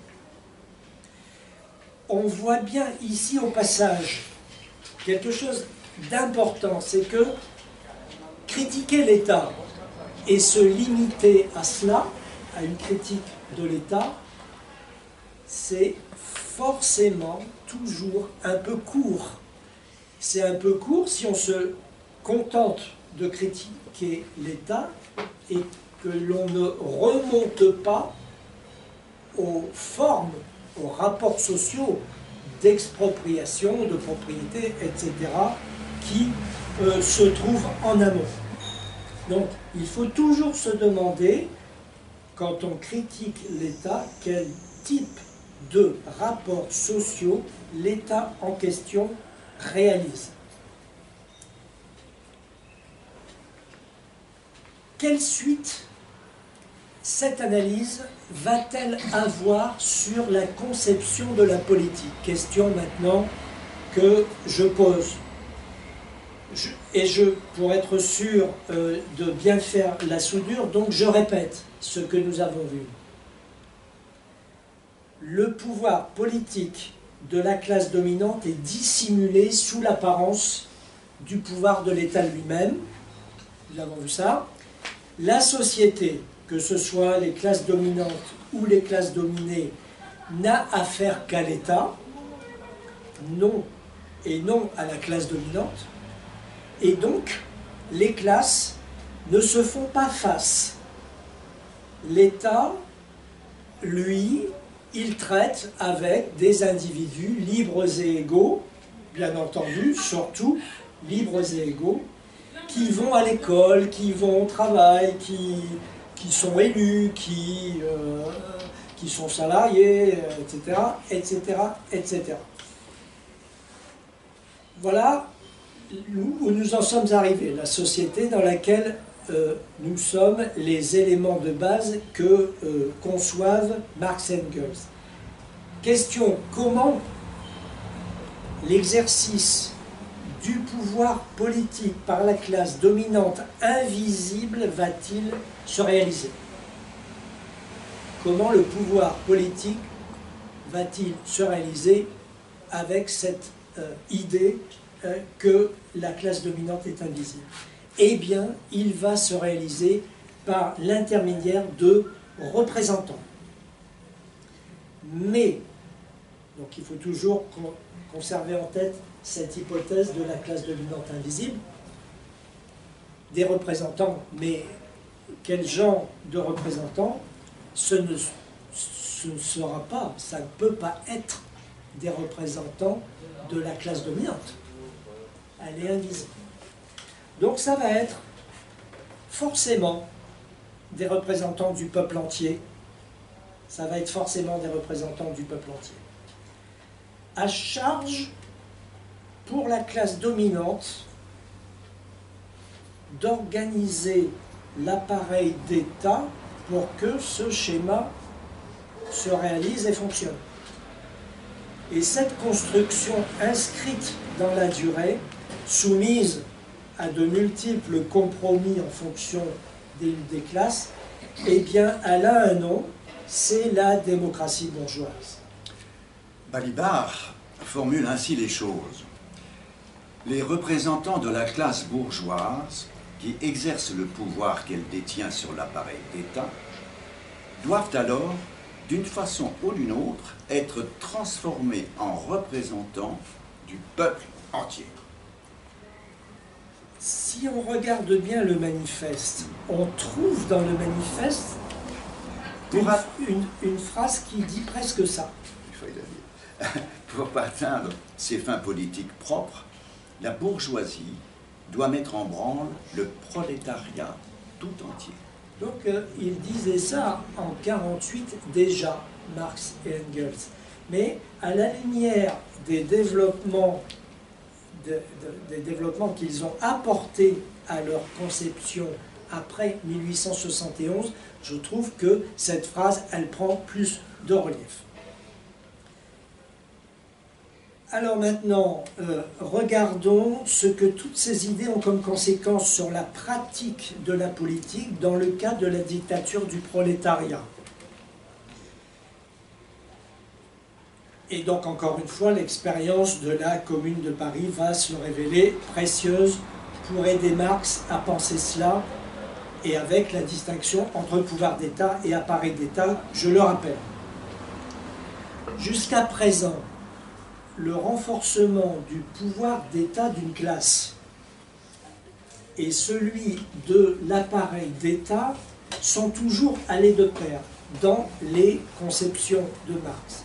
On voit bien ici au passage quelque chose d'important, c'est que critiquer l'État et se limiter à cela, à une critique de l'État, c'est forcément toujours un peu court. C'est un peu court si on se contente de critiquer l'État et que l'on ne remonte pas aux formes, aux rapports sociaux d'expropriation, de propriété, etc., qui se trouvent en amont. Donc, il faut toujours se demander, quand on critique l'État, quel type de rapports sociaux l'État en question réalise. Quelle suite cette analyse va-t-elle avoir sur la conception de la politique? Question maintenant que je pose. Pour être sûr de bien faire la soudure, donc je répète ce que nous avons vu. Le pouvoir politique de la classe dominante est dissimulé sous l'apparence du pouvoir de l'État lui-même. Nous avons vu ça. La société, que ce soit les classes dominantes ou les classes dominées, n'a affaire qu'à l'État, non à la classe dominante. Et donc, les classes ne se font pas face. L'État, lui, il traite avec des individus libres et égaux, bien entendu, surtout libres et égaux, qui vont à l'école, qui vont au travail, qui sont élus, qui sont salariés, etc., etc., etc. Voilà où nous en sommes arrivés, la société dans laquelle nous sommes, les éléments de base que conçoivent Marx et Engels. Question, comment l'exercice du pouvoir politique par la classe dominante invisible va-t-il se réaliser? Comment le pouvoir politique va-t-il se réaliser avec cette idée que la classe dominante est invisible? Eh bien, il va se réaliser par l'intermédiaire de représentants. Mais, donc il faut toujours conserver en tête cette hypothèse de la classe dominante invisible, des représentants, mais quel genre de représentants? Ce ne sera pas, ça ne peut pas être des représentants de la classe dominante. Elle est invisible. Donc ça va être forcément des représentants du peuple entier. Ça va être forcément des représentants du peuple entier. À charge pour la classe dominante d'organiser l'appareil d'État pour que ce schéma se réalise et fonctionne. Et cette construction inscrite dans la durée, soumise à de multiples compromis en fonction des classes, eh bien, elle a un nom, c'est la démocratie bourgeoise. Balibar formule ainsi les choses. Les représentants de la classe bourgeoise qui exercent le pouvoir qu'elle détient sur l'appareil d'État doivent alors, d'une façon ou d'une autre, être transformés en représentants du peuple entier. Si on regarde bien le manifeste, on trouve dans le manifeste une phrase qui dit presque ça. Il faut le dire. Pour atteindre ses fins politiques propres, la bourgeoisie doit mettre en branle le prolétariat tout entier. Donc il disait ça en 1948 déjà, Marx et Engels. Mais à la lumière des développements qu'ils ont apportés à leur conception après 1871, je trouve que cette phrase, elle prend plus de relief. Alors maintenant, regardons ce que toutes ces idées ont comme conséquence sur la pratique de la politique dans le cas de la dictature du prolétariat. Et donc, encore une fois, l'expérience de la Commune de Paris va se révéler précieuse pour aider Marx à penser cela, et avec la distinction entre pouvoir d'État et appareil d'État, je le rappelle. Jusqu'à présent, le renforcement du pouvoir d'État d'une classe et celui de l'appareil d'État sont toujours allés de pair dans les conceptions de Marx.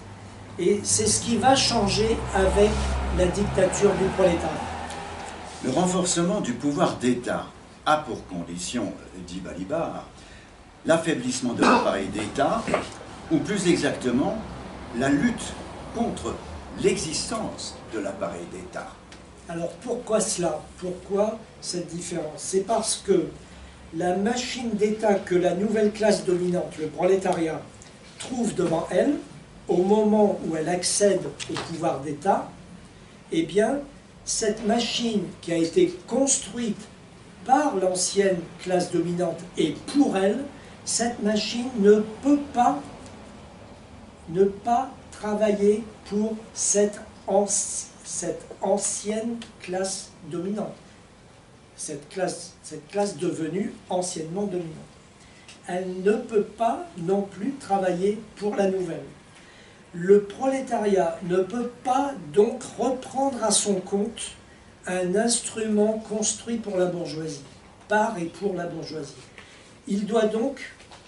Et c'est ce qui va changer avec la dictature du prolétariat. Le renforcement du pouvoir d'État a pour condition, dit Balibar, l'affaiblissement de l'appareil d'État, ou plus exactement, la lutte contre l'existence de l'appareil d'État. Alors pourquoi cela? Pourquoi cette différence? C'est parce que la machine d'État que la nouvelle classe dominante, le prolétariat, trouve devant elle, au moment où elle accède au pouvoir d'État, eh bien, cette machine qui a été construite par l'ancienne classe dominante et pour elle, cette machine ne peut pas ne pas travailler pour cette ancienne classe dominante, cette classe devenue anciennement dominante. Elle ne peut pas non plus travailler pour la nouvelle. Le prolétariat ne peut pas donc reprendre à son compte un instrument construit pour la bourgeoisie, par et pour la bourgeoisie. Il doit donc,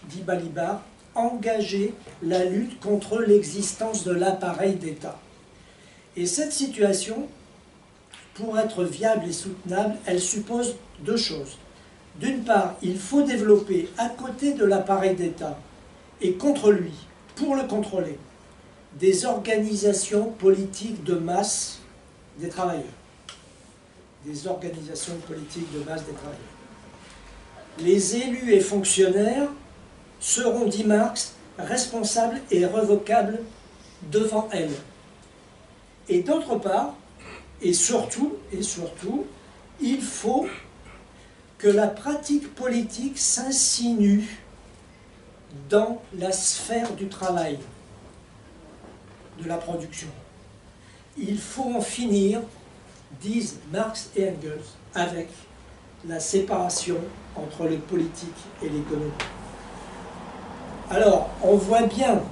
dit Balibar, engager la lutte contre l'existence de l'appareil d'État. Et cette situation, pour être viable et soutenable, elle suppose deux choses. D'une part, il faut développer à côté de l'appareil d'État et contre lui, pour le contrôler, des organisations politiques de masse des travailleurs. Des organisations politiques de masse des travailleurs. Les élus et fonctionnaires seront, dit Marx, responsables et revocables devant elle. Et d'autre part, et surtout, il faut que la pratique politique s'insinue dans la sphère du travail, de la production. Il faut en finir, disent Marx et Engels, avec la séparation entre le politique et l'économie. Alors, on voit bien,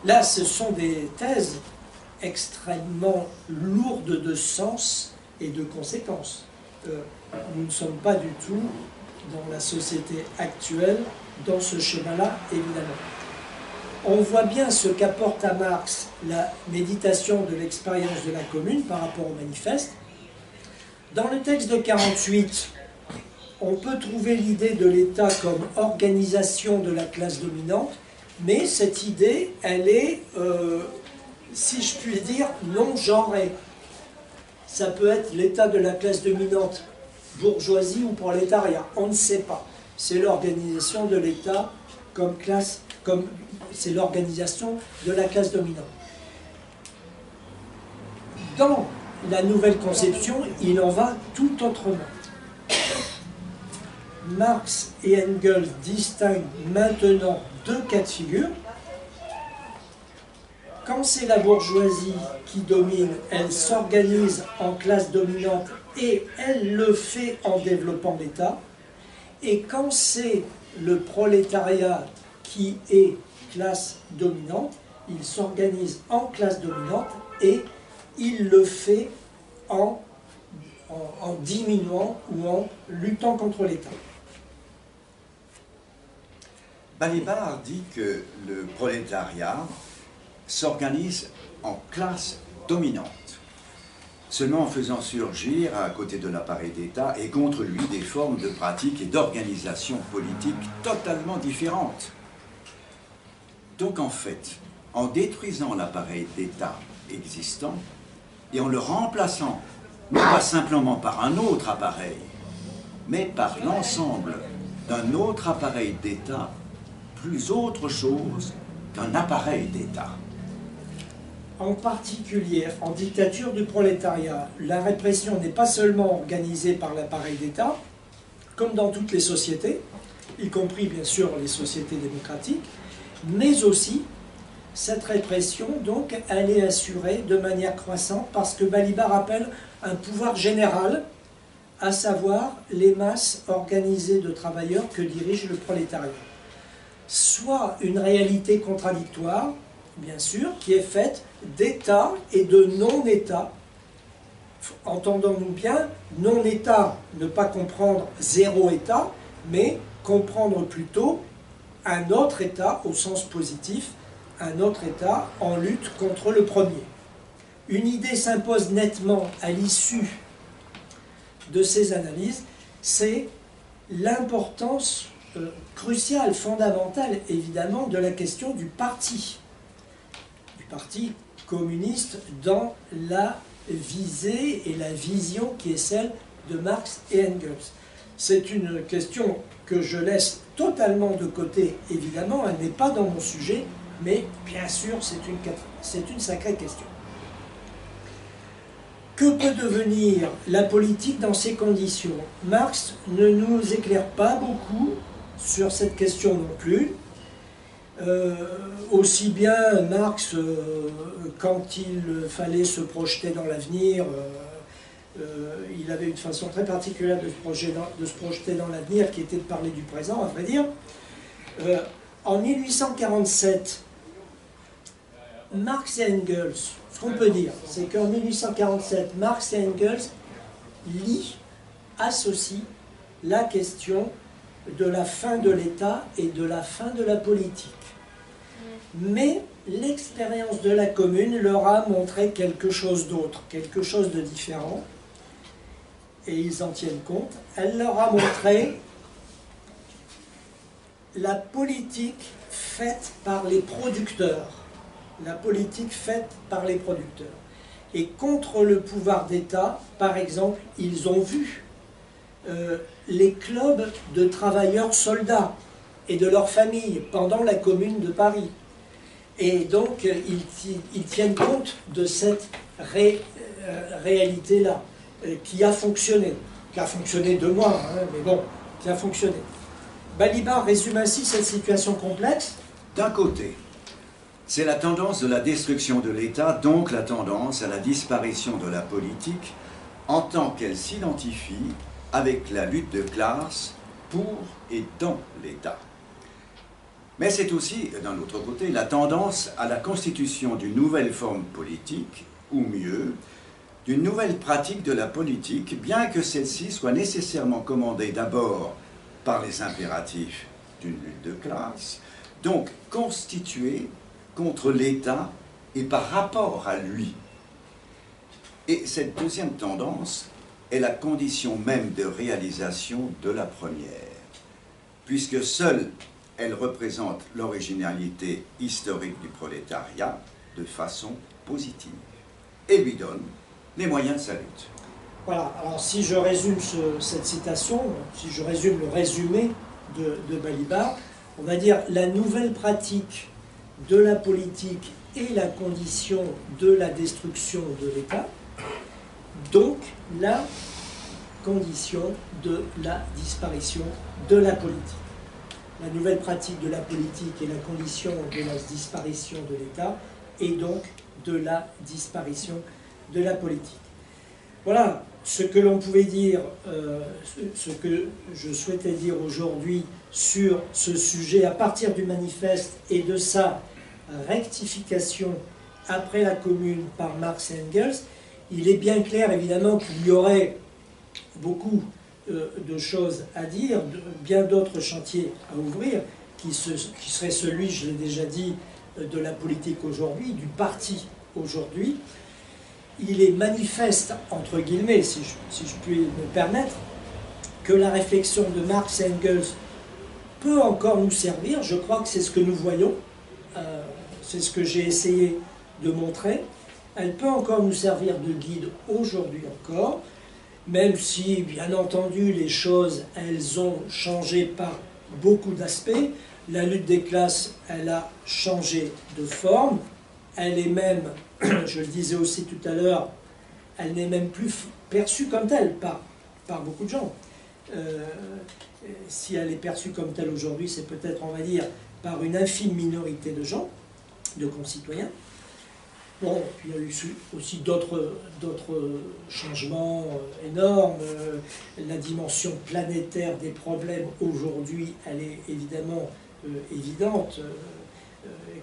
là ce sont des thèses extrêmement lourdes de sens et de conséquences. Nous ne sommes pas du tout dans la société actuelle, dans ce schéma-là, évidemment. On voit bien ce qu'apporte à Marx la méditation de l'expérience de la Commune par rapport au manifeste. Dans le texte de 1948, on peut trouver l'idée de l'État comme organisation de la classe dominante, mais cette idée, elle est, si je puis dire, non genrée. Ça peut être l'État de la classe dominante, bourgeoisie ou prolétariat, on ne sait pas. C'est l'organisation de l'État comme classe, c'est l'organisation de la classe dominante. Dans la nouvelle conception, il en va tout autrement. Marx et Engels distinguent maintenant deux cas de figure. Quand c'est la bourgeoisie qui domine, elle s'organise en classe dominante et elle le fait en développant l'État. Et quand c'est le prolétariat qui est classe dominante, il s'organise en classe dominante et il le fait en diminuant ou en luttant contre l'État. Balibar dit que le prolétariat s'organise en classe dominante, seulement en faisant surgir à côté de l'appareil d'État et contre lui des formes de pratique et d'organisation politique totalement différentes. Donc en fait, en détruisant l'appareil d'État existant et en le remplaçant non pas simplement par un autre appareil, mais par l'ensemble d'un autre appareil d'État, plus autre chose qu'un appareil d'État. En particulier, en dictature du prolétariat, la répression n'est pas seulement organisée par l'appareil d'État, comme dans toutes les sociétés, y compris bien sûr les sociétés démocratiques, mais aussi cette répression, donc, elle est assurée de manière croissante parce que Balibar appelle un pouvoir général, à savoir les masses organisées de travailleurs que dirige le prolétariat. Soit une réalité contradictoire, bien sûr, qui est faite d'État et de non-État. Entendons-nous bien, non-État, ne pas comprendre zéro État, mais comprendre plutôt un autre État au sens positif, un autre État en lutte contre le premier. Une idée s'impose nettement à l'issue de ces analyses, c'est l'importance cruciale, fondamentale, évidemment, de la question du parti communiste dans la visée et la vision qui est celle de Marx et Engels. C'est une question que je laisse totalement de côté, évidemment, elle n'est pas dans mon sujet, mais bien sûr, c'est une sacrée question. Que peut devenir la politique dans ces conditions? Marx ne nous éclaire pas beaucoup sur cette question non plus. Aussi bien Marx, quand il fallait se projeter dans l'avenir, il avait une façon très particulière de se projeter dans l'avenir, qui était de parler du présent, à vrai dire. En 1847, Marx et Engels, ce qu'on peut dire, c'est qu'en 1847, Marx et Engels associent la question de la fin de l'État et de la fin de la politique. Mais l'expérience de la Commune leur a montré quelque chose d'autre, quelque chose de différent, et ils en tiennent compte. Elle leur a montré la politique faite par les producteurs. La politique faite par les producteurs. Et contre le pouvoir d'État, par exemple, ils ont vu les clubs de travailleurs soldats et de leurs familles pendant la Commune de Paris. Et donc, ils tiennent compte de cette réalité-là, qui a fonctionné 2 mois, hein, mais bon, qui a fonctionné. Balibar résume ainsi cette situation complexe. D'un côté, c'est la tendance de la destruction de l'État, donc la tendance à la disparition de la politique, en tant qu'elle s'identifie avec la lutte de classe pour et dans l'État. Mais c'est aussi, d'un autre côté, la tendance à la constitution d'une nouvelle forme politique, ou mieux, d'une nouvelle pratique de la politique, bien que celle-ci soit nécessairement commandée d'abord par les impératifs d'une lutte de classe, donc constituée contre l'État et par rapport à lui. Et cette deuxième tendance est la condition même de réalisation de la première, puisque seule elle représente l'originalité historique du prolétariat de façon positive et lui donne les moyens de sa lutte. Voilà, alors si je résume cette citation, si je résume le résumé de Balibar, on va dire la nouvelle pratique de la politique est la condition de la destruction de l'État. Donc là, condition de la disparition de la politique. La nouvelle pratique de la politique est la condition de la disparition de l'État et donc de la disparition de la politique. Voilà ce que l'on pouvait dire, ce que je souhaitais dire aujourd'hui sur ce sujet à partir du manifeste et de sa rectification après la Commune par Marx et Engels. Il est bien clair évidemment qu'il y aurait beaucoup de choses à dire, bien d'autres chantiers à ouvrir, qui serait celui, je l'ai déjà dit, de la politique aujourd'hui, du parti aujourd'hui. Il est manifeste, entre guillemets, si je puis me permettre, que la réflexion de Marx et Engels peut encore nous servir. Je crois que c'est ce que nous voyons, c'est ce que j'ai essayé de montrer. Elle peut encore nous servir de guide aujourd'hui encore, même si, bien entendu, les choses, elles ont changé par beaucoup d'aspects. La lutte des classes, elle a changé de forme. Elle est même, je le disais aussi tout à l'heure, elle n'est même plus perçue comme telle par beaucoup de gens. Si elle est perçue comme telle aujourd'hui, c'est peut-être, on va dire, par une infime minorité de gens, de concitoyens. Bon, puis il y a eu aussi d'autres changements énormes. La dimension planétaire des problèmes aujourd'hui, elle est évidemment évidente,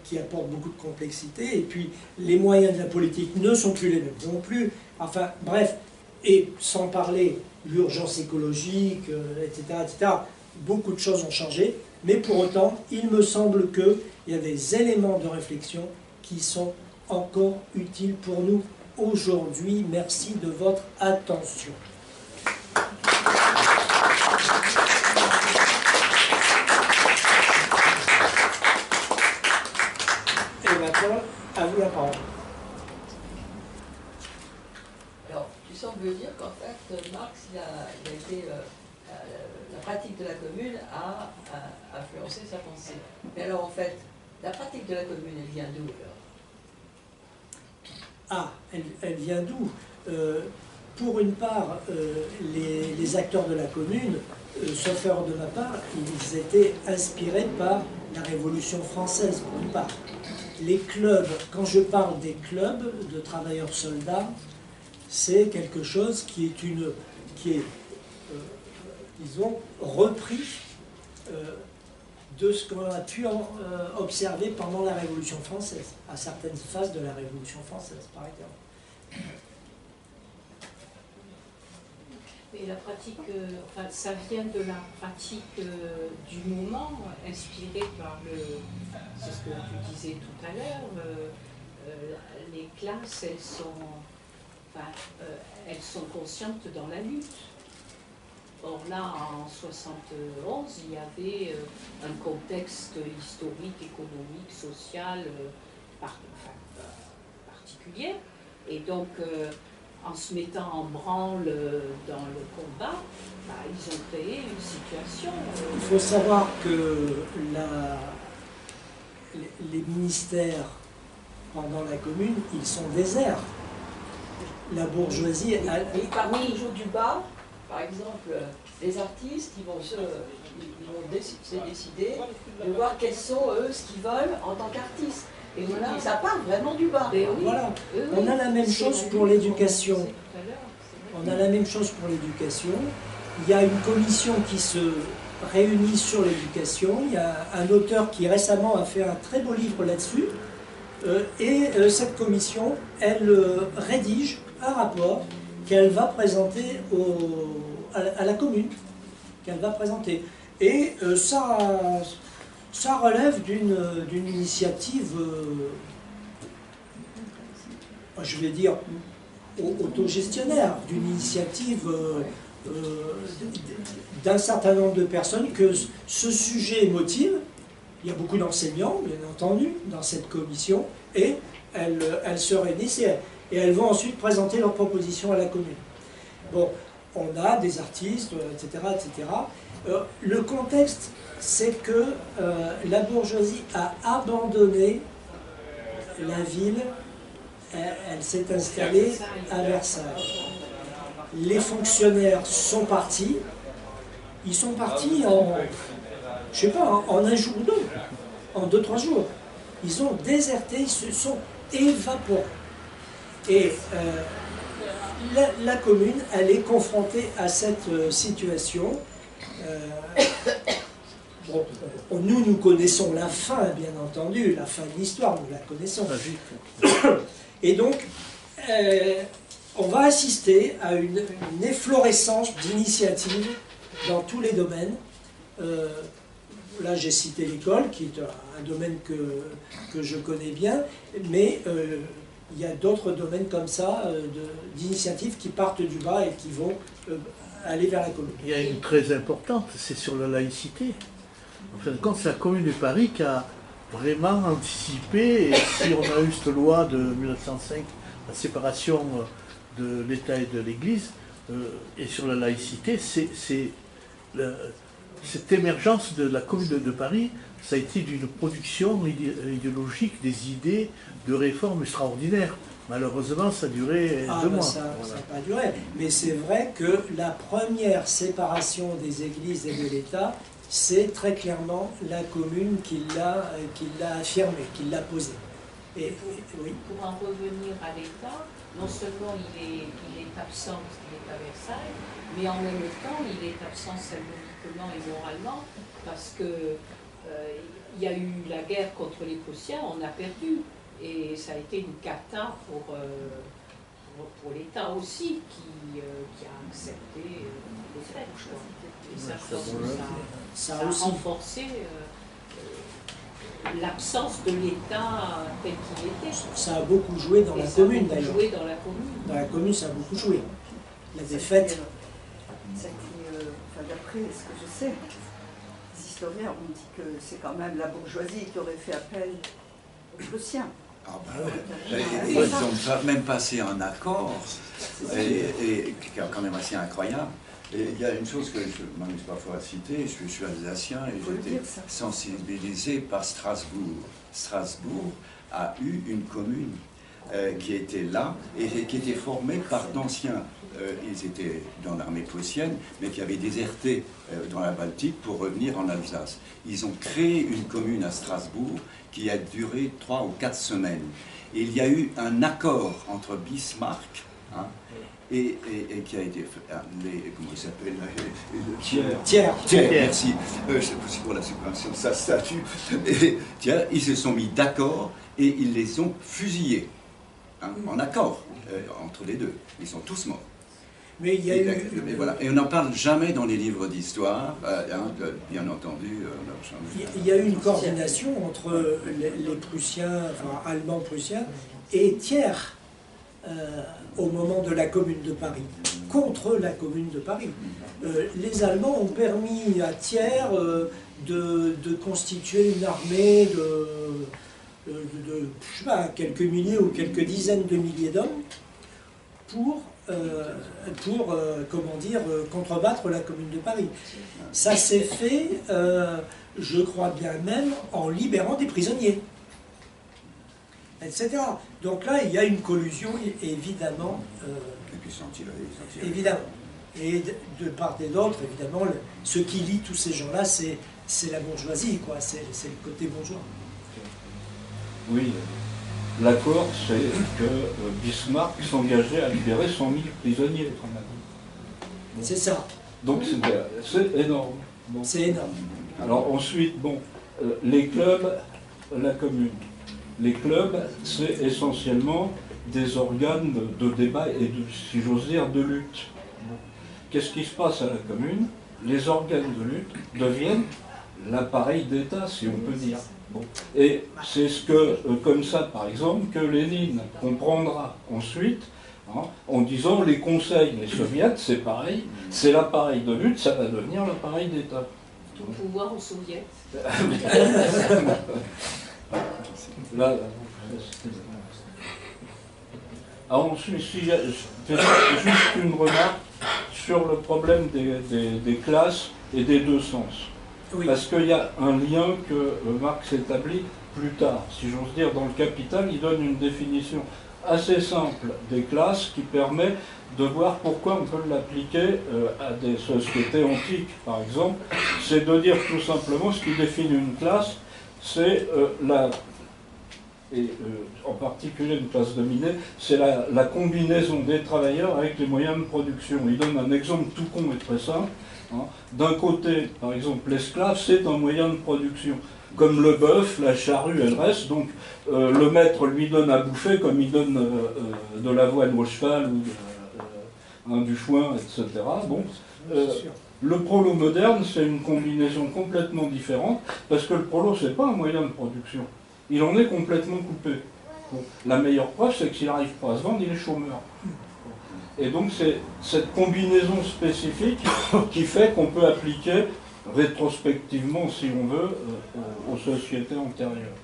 qui apporte beaucoup de complexité. Et puis, les moyens de la politique ne sont plus les mêmes non plus. Enfin, bref, et sans parler l'urgence écologique, etc., etc., beaucoup de choses ont changé. Mais pour autant, il me semble qu'il y a des éléments de réflexion qui sont encore utile pour nous aujourd'hui. Merci de votre attention. Et maintenant, à vous la parole. Alors, tu sembles dire qu'en fait, Marx, il a été, la pratique de la Commune a influencé sa pensée. Mais alors, en fait, la pratique de la Commune, elle vient d'où alors ? Ah, elle vient d'où? Pour une part, les acteurs de la Commune, sauf erreur de ma part, ils étaient inspirés par la Révolution française, pour une part. Les clubs, quand je parle des clubs de travailleurs soldats, c'est quelque chose qui est disons, repris de ce qu'on a pu observer pendant la Révolution française, à certaines phases de la Révolution française, par exemple. Et la pratique, enfin, ça vient de la pratique du moment, inspirée par c'est ce que tu disais tout à l'heure, les classes, elles sont conscientes dans la lutte. Or là, en 71, il y avait un contexte historique, économique, social particulier. Et donc, en se mettant en branle dans le combat, ils ont créé une situation. Il faut savoir que les ministères pendant la Commune, ils sont déserts. La bourgeoisie... Et parmi les jours du bas, par exemple, les artistes, ils vont décider de voir quels sont, eux, ce qu'ils veulent en tant qu'artistes. Et voilà, ça part vraiment du bas. Voilà. On a la même chose pour l'éducation. On a la même chose pour l'éducation. Il y a une commission qui se réunit sur l'éducation. Il y a un auteur qui récemment a fait un très beau livre là-dessus. Et cette commission, elle rédige un rapport qu'elle va présenter à la commune. Qu'elle va présenter. Et ça relève d'une initiative, je vais dire, autogestionnaire, d'une initiative d'un certain nombre de personnes que ce sujet motive. Il y a beaucoup d'enseignants, bien entendu, dans cette commission, et elles se réunissent et elles vont ensuite présenter leurs propositions à la commune. Bon, on a des artistes, etc., etc. Le contexte, c'est que la bourgeoisie a abandonné la ville, elle s'est installée à Versailles. les fonctionnaires sont partis. Ils sont partis en, je sais pas, en un jour ou deux, en 2-3 jours. Ils ont déserté, ils se sont évaporés. Et la commune, elle est confrontée à cette situation. Bon, nous connaissons la fin, bien entendu, la fin de l'histoire, nous la connaissons. Et donc, on va assister à une efflorescence d'initiatives dans tous les domaines. Là, j'ai cité l'école, qui est un domaine que je connais bien, mais il y a d'autres domaines comme ça, d'initiatives qui partent du bas et qui vont aller vers la commune. Il y a une très importante, c'est sur la laïcité. En fin de compte, c'est la Commune de Paris qui a vraiment anticipé, et si on a eu cette loi de 1905, la séparation de l'État et de l'Église, et sur la laïcité, cette émergence de la Commune de Paris, ça a été d'une production idéologique, des idées de réforme extraordinaires. Malheureusement, ça a duré 2 mois. Ça n'a pas duré. Mais c'est vrai que la première séparation des églises et de l'État, c'est très clairement la commune qui l'a affirmé, qui l'a posé. Et, oui. Pour en revenir à l'État, non seulement il est absent parce qu'il est à Versailles, mais en même temps il est absent symboliquement et moralement parce que il y a eu la guerre contre les Prussiens, on a perdu. Et ça a été une cata pour l'État aussi, qui a accepté les faits. Et ça a renforcé l'absence de l'État tel qu'il était. Ça a beaucoup joué dans la commune, d'ailleurs. Dans la commune, ça a beaucoup joué. La défaite. D'après ce que je sais, les historiens ont dit que c'est quand même la bourgeoisie qui aurait fait appel aux Prussiens. Ah ben, ils ont même passé un accord, et qui est quand même assez incroyable. Et il y a une chose que je m'amuse parfois à citer, je suis alsacien et j'étais sensibilisé par Strasbourg. Strasbourg a eu une commune qui était là et qui était formée par d'anciens, ils étaient dans l'armée prussienne, mais qui avaient déserté dans la Baltique pour revenir en Alsace. Ils ont créé une commune à Strasbourg qui a duré 3 ou 4 semaines. Et il y a eu un accord entre Bismarck et qui a été comment il s'appelle, Thiers, merci. C'est pour la suppression de sa statue. Et Thiers, ils se sont mis d'accord et ils les ont fusillés. En accord entre les deux. Ils sont tous morts. Mais il y a eu... voilà. Et on n'en parle jamais dans les livres d'histoire, bien entendu. Il y a eu une coordination entre les Prussiens, enfin allemands prussiens, et Thiers au moment de la Commune de Paris, contre la Commune de Paris. Les Allemands ont permis à Thiers de constituer une armée de je sais pas, quelques milliers ou quelques dizaines de milliers d'hommes pour comment dire, contrebattre la Commune de Paris. Ça s'est fait, je crois bien même, en libérant des prisonniers, etc. Donc là, il y a une collusion, évidemment. Évidemment. Et de part et d'autre, évidemment, ce qui lie tous ces gens-là, c'est la bourgeoisie, quoi. C'est le côté bourgeois. Oui, l'accord, c'est que Bismarck s'engageait à libérer 100 000 prisonniers. C'est ça. Donc c'est énorme. Bon. C'est énorme. Alors ensuite, bon, les clubs, la commune. Les clubs, c'est essentiellement des organes de débat et, si j'ose dire, de lutte. Qu'est-ce qui se passe à la commune? Les organes de lutte deviennent l'appareil d'État, si on peut dire. Bon. Et c'est ce que, comme ça par exemple, que Lénine comprendra ensuite, en disant les conseils, les soviets, c'est pareil, c'est l'appareil de lutte, ça va devenir l'appareil d'État. Tout pouvoir aux soviets. Là, ensuite, si juste une remarque sur le problème des classes et des deux sens. Oui. Parce qu'il y a un lien que Marx établit plus tard. Si j'ose dire, dans le Capital, il donne une définition assez simple des classes qui permet de voir pourquoi on peut l'appliquer à des sociétés antiques, par exemple. C'est de dire tout simplement ce qui définit une classe, c'est en particulier une classe dominée, c'est la combinaison des travailleurs avec les moyens de production. Il donne un exemple tout con et très simple. Hein. D'un côté, par exemple, l'esclave, c'est un moyen de production. Comme le bœuf, la charrue et le reste. Donc le maître lui donne à bouffer comme il donne de l'avoine au cheval ou du foin, etc. Bon, le prolo moderne, c'est une combinaison complètement différente, parce que le prolo, c'est pas un moyen de production. Il en est complètement coupé. Bon, la meilleure preuve, c'est que s'il n'arrive pas à se vendre, il est chômeur. Et donc c'est cette combinaison spécifique qui fait qu'on peut appliquer rétrospectivement, si on veut, aux sociétés antérieures.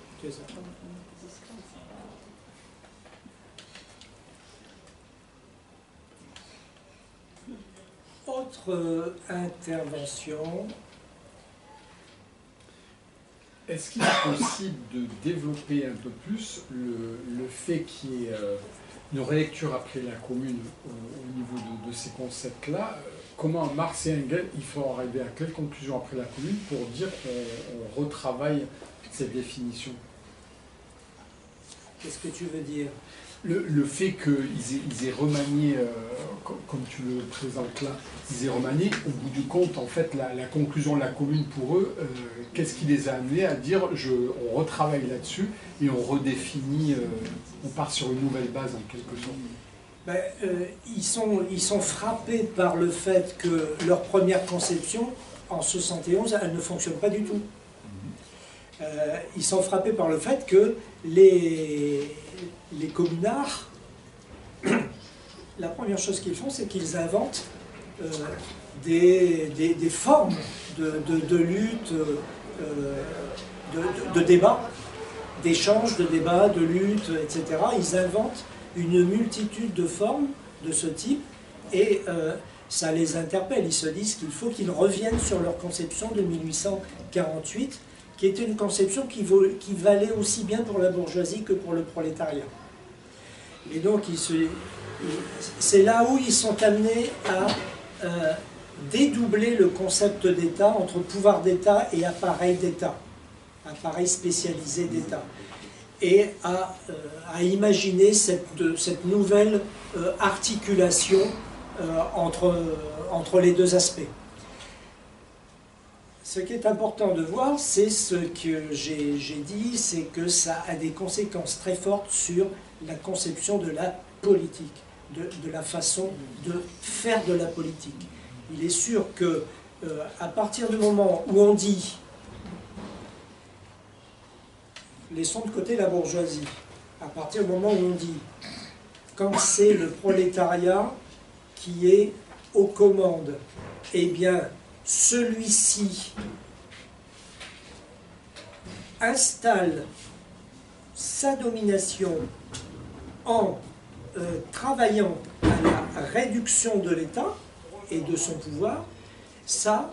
Autre intervention. Est-ce qu'il est possible de développer un peu plus le fait qu'il y ait une relecture après la Commune au niveau de ces concepts-là? Comment Marx et Engels, il faut arriver à quelle conclusion après la Commune pour dire qu'on retravaille cette définition? Qu'est-ce que tu veux dire? Le fait qu'ils aient remanié, comme tu le présentes là, ils aient remanié, au bout du compte, en fait, la conclusion de la Commune pour eux, qu'est-ce qui les a amenés à dire on retravaille là-dessus et on redéfinit, on part sur une nouvelle base en quelque sorte? Ben, ils sont frappés par le fait que leur première conception, en 71, elle ne fonctionne pas du tout. Ils sont frappés par le fait que les communards, la première chose qu'ils font, c'est qu'ils inventent des formes de lutte, de débat, d'échange, de débat, de lutte, etc. Ils inventent une multitude de formes de ce type et ça les interpelle. Ils se disent qu'il faut qu'ils reviennent sur leur conception de 1848, qui était une conception qui valait aussi bien pour la bourgeoisie que pour le prolétariat. Et donc, c'est là où ils sont amenés à dédoubler le concept d'État entre pouvoir d'État et appareil d'État, appareil spécialisé d'État, et à imaginer cette nouvelle articulation entre les deux aspects. Ce qui est important de voir, c'est ce que j'ai dit, c'est que ça a des conséquences très fortes sur la conception de la politique, de la façon de faire de la politique. Il est sûr que à partir du moment où on dit laissons de côté la bourgeoisie, à partir du moment où on dit quand c'est le prolétariat qui est aux commandes, eh bien celui-ci installe sa domination en travaillant à la réduction de l'État et de son pouvoir, ça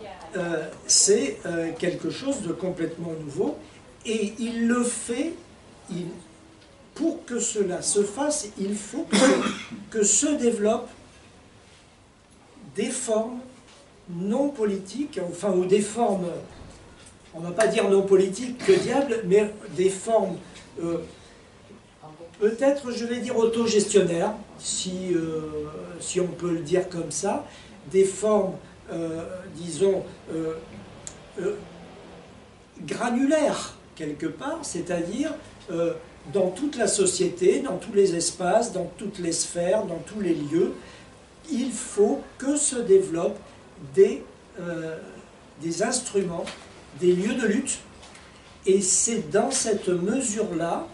c'est quelque chose de complètement nouveau et il le fait, pour que cela se fasse, il faut que se développent des formes non politiques, enfin, ou des formes, on ne va pas dire non politiques, que diable, mais des formes, peut-être, je vais dire, autogestionnaires, si on peut le dire comme ça, des formes, disons, granulaires, quelque part, c'est-à-dire dans toute la société, dans tous les espaces, dans toutes les sphères, dans tous les lieux, il faut que se développent des instruments, des lieux de lutte, et c'est dans cette mesure-là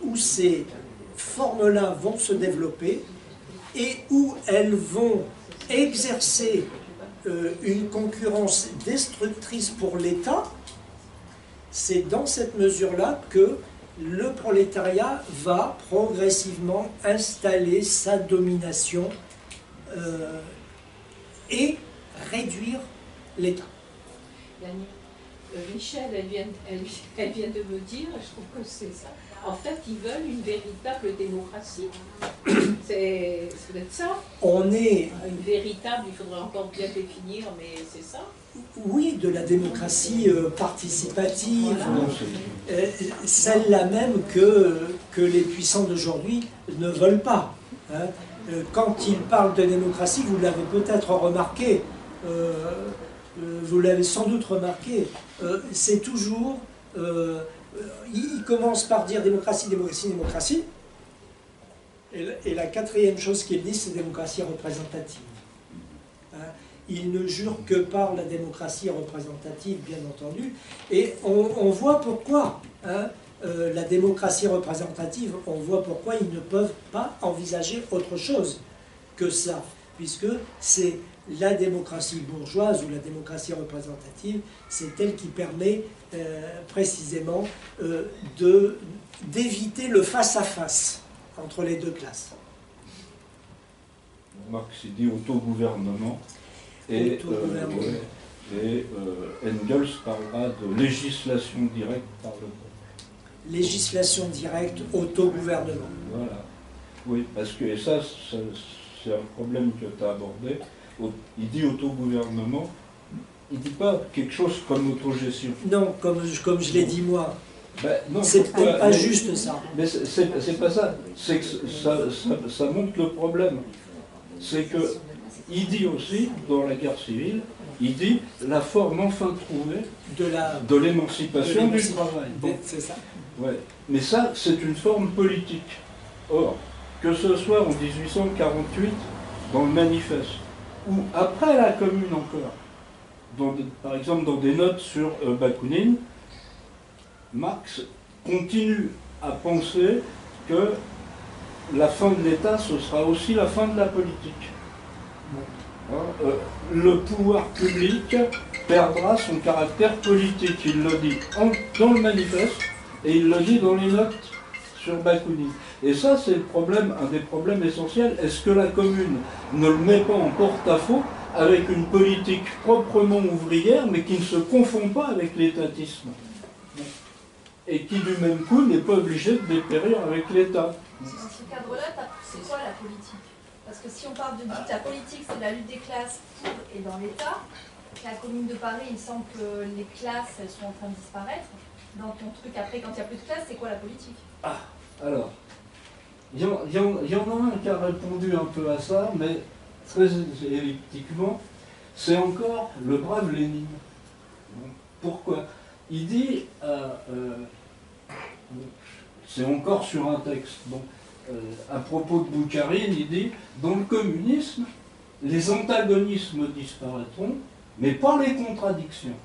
où ces formes-là vont se développer et où elles vont exercer une concurrence destructrice pour l'État. C'est dans cette mesure-là que le prolétariat va progressivement installer sa domination et réduire l'État. Michel, elle vient de me dire, je trouve que c'est ça, En fait, ils veulent une véritable démocratie. C'est peut-être ça. On est, Une véritable, il faudrait encore bien définir, mais c'est ça. oui, de la démocratie participative, Voilà. celle-là même que les puissants d'aujourd'hui ne veulent pas. Hein. Quand ils parlent de démocratie, vous l'avez peut-être remarqué, vous l'avez sans doute remarqué, c'est toujours, ils commencent par dire démocratie, démocratie, démocratie, et la quatrième chose qu'ils disent, c'est démocratie représentative. Hein. Ils ne jurent que par la démocratie représentative, bien entendu, et on voit pourquoi. Hein. La démocratie représentative, on voit pourquoi ils ne peuvent pas envisager autre chose que ça, puisque c'est la démocratie bourgeoise ou la démocratie représentative, c'est elle qui permet précisément d'éviter le face-à-face entre les deux classes. Marx il dit autogouvernement et, Engels parlera de législation directe par le peuple. Législation directe, autogouvernement. Voilà. Oui, parce que, et ça c'est un problème que tu as abordé. Il dit autogouvernement, il ne dit pas quelque chose comme autogestion. Non, comme je l'ai dit moi. Ben, non, c'est pourquoi? pas juste ça. Mais c'est pas ça. C'est que ça montre le problème. C'est que il dit aussi, dans la guerre civile, il dit la forme enfin trouvée de l'émancipation du travail. Bon, c'est ça. Ouais. Mais ça, c'est une forme politique. Or, que ce soit en 1848, dans le manifeste, ou après la Commune encore, par exemple dans des notes sur Bakounine, Marx continue à penser que la fin de l'État, ce sera aussi la fin de la politique. Le pouvoir public perdra son caractère politique. Il le dit dans le manifeste et il le dit dans les notes sur Bakounine. Et ça, c'est le problème, un des problèmes essentiels. Est-ce que la Commune ne le met pas en porte-à-faux avec une politique proprement ouvrière, mais qui ne se confond pas avec l'étatisme, et qui du même coup n'est pas obligé de dépérir avec l'État. Dans ce cadre-là, c'est quoi la politique? Parce que si on parle de la politique, c'est la lutte des classes pour et dans l'État. La Commune de Paris, il semble que les classes, elles sont en train de disparaître. Dans ton truc, après, quand il n'y a plus de classe, c'est quoi la politique? Alors, il y en a un qui a répondu un peu à ça, mais très elliptiquement, c'est encore le brave Lénine. Pourquoi? Il dit, c'est encore sur un texte, bon, à propos de Boukharine, il dit, dans le communisme, les antagonismes disparaîtront, mais pas les contradictions.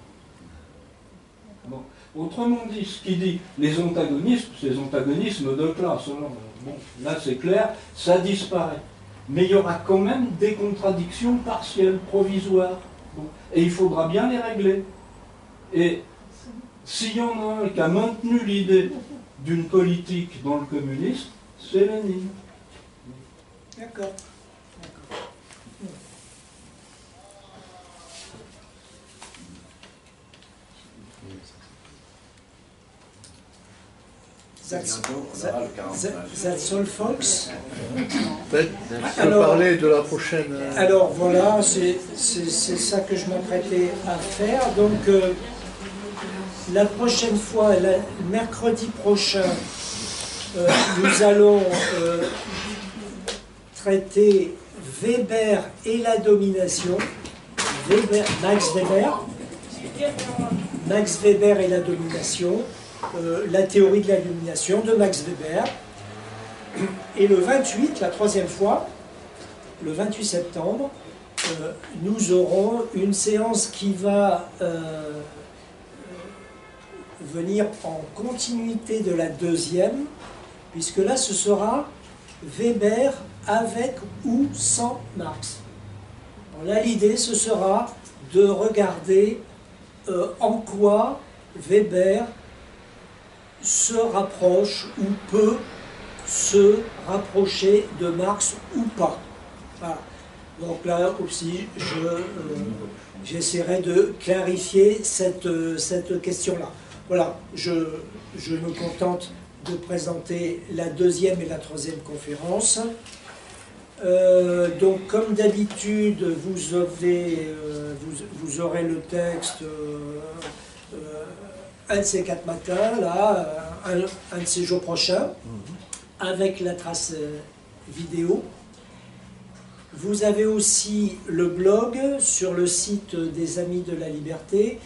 Bon. Autrement dit, ce qu'il dit, les antagonismes, c'est les antagonismes de classe. Alors, bon, là c'est clair, ça disparaît. Mais il y aura quand même des contradictions partielles, provisoires. Bon. Et il faudra bien les régler. Et s'il y en a un qui a maintenu l'idée d'une politique dans le communisme, c'est Lénine. D'accord. That's all, folks. Je parlais de la prochaine. Alors voilà, c'est ça que je m'apprêtais à faire. Donc la prochaine fois, mercredi prochain, nous allons traiter Weber et la domination. Max Weber et la domination. La théorie de la domination de Max Weber. Et le 28, la troisième fois, le 28 septembre, nous aurons une séance qui va venir en continuité de la deuxième, puisque là ce sera Weber avec ou sans Marx. Alors là l'idée ce sera de regarder en quoi Weber se rapproche ou peut se rapprocher de Marx ou pas. Voilà. Donc là aussi, j'essaierai de clarifier cette question-là. Voilà, je me contente de présenter la deuxième et la troisième conférence. Donc, comme d'habitude, vous aurez le texte un de ces 4 matins, là, un de ces jours prochains, avec la trace vidéo. Vous avez aussi le blog sur le site des Amis de la Liberté.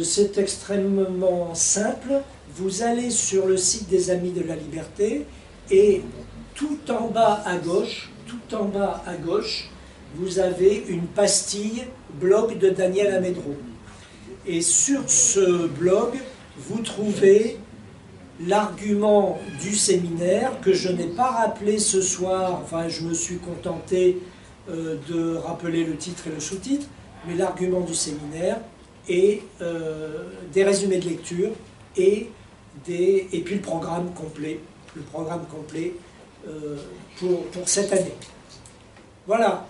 C'est extrêmement simple. Vous allez sur le site des Amis de la Liberté et tout en bas à gauche, vous avez une pastille blog de Daniel Amédro. Et sur ce blog, vous trouvez l'argument du séminaire que je n'ai pas rappelé ce soir, enfin je me suis contenté de rappeler le titre et le sous-titre, mais l'argument du séminaire et des résumés de lecture et puis le programme complet pour cette année. Voilà.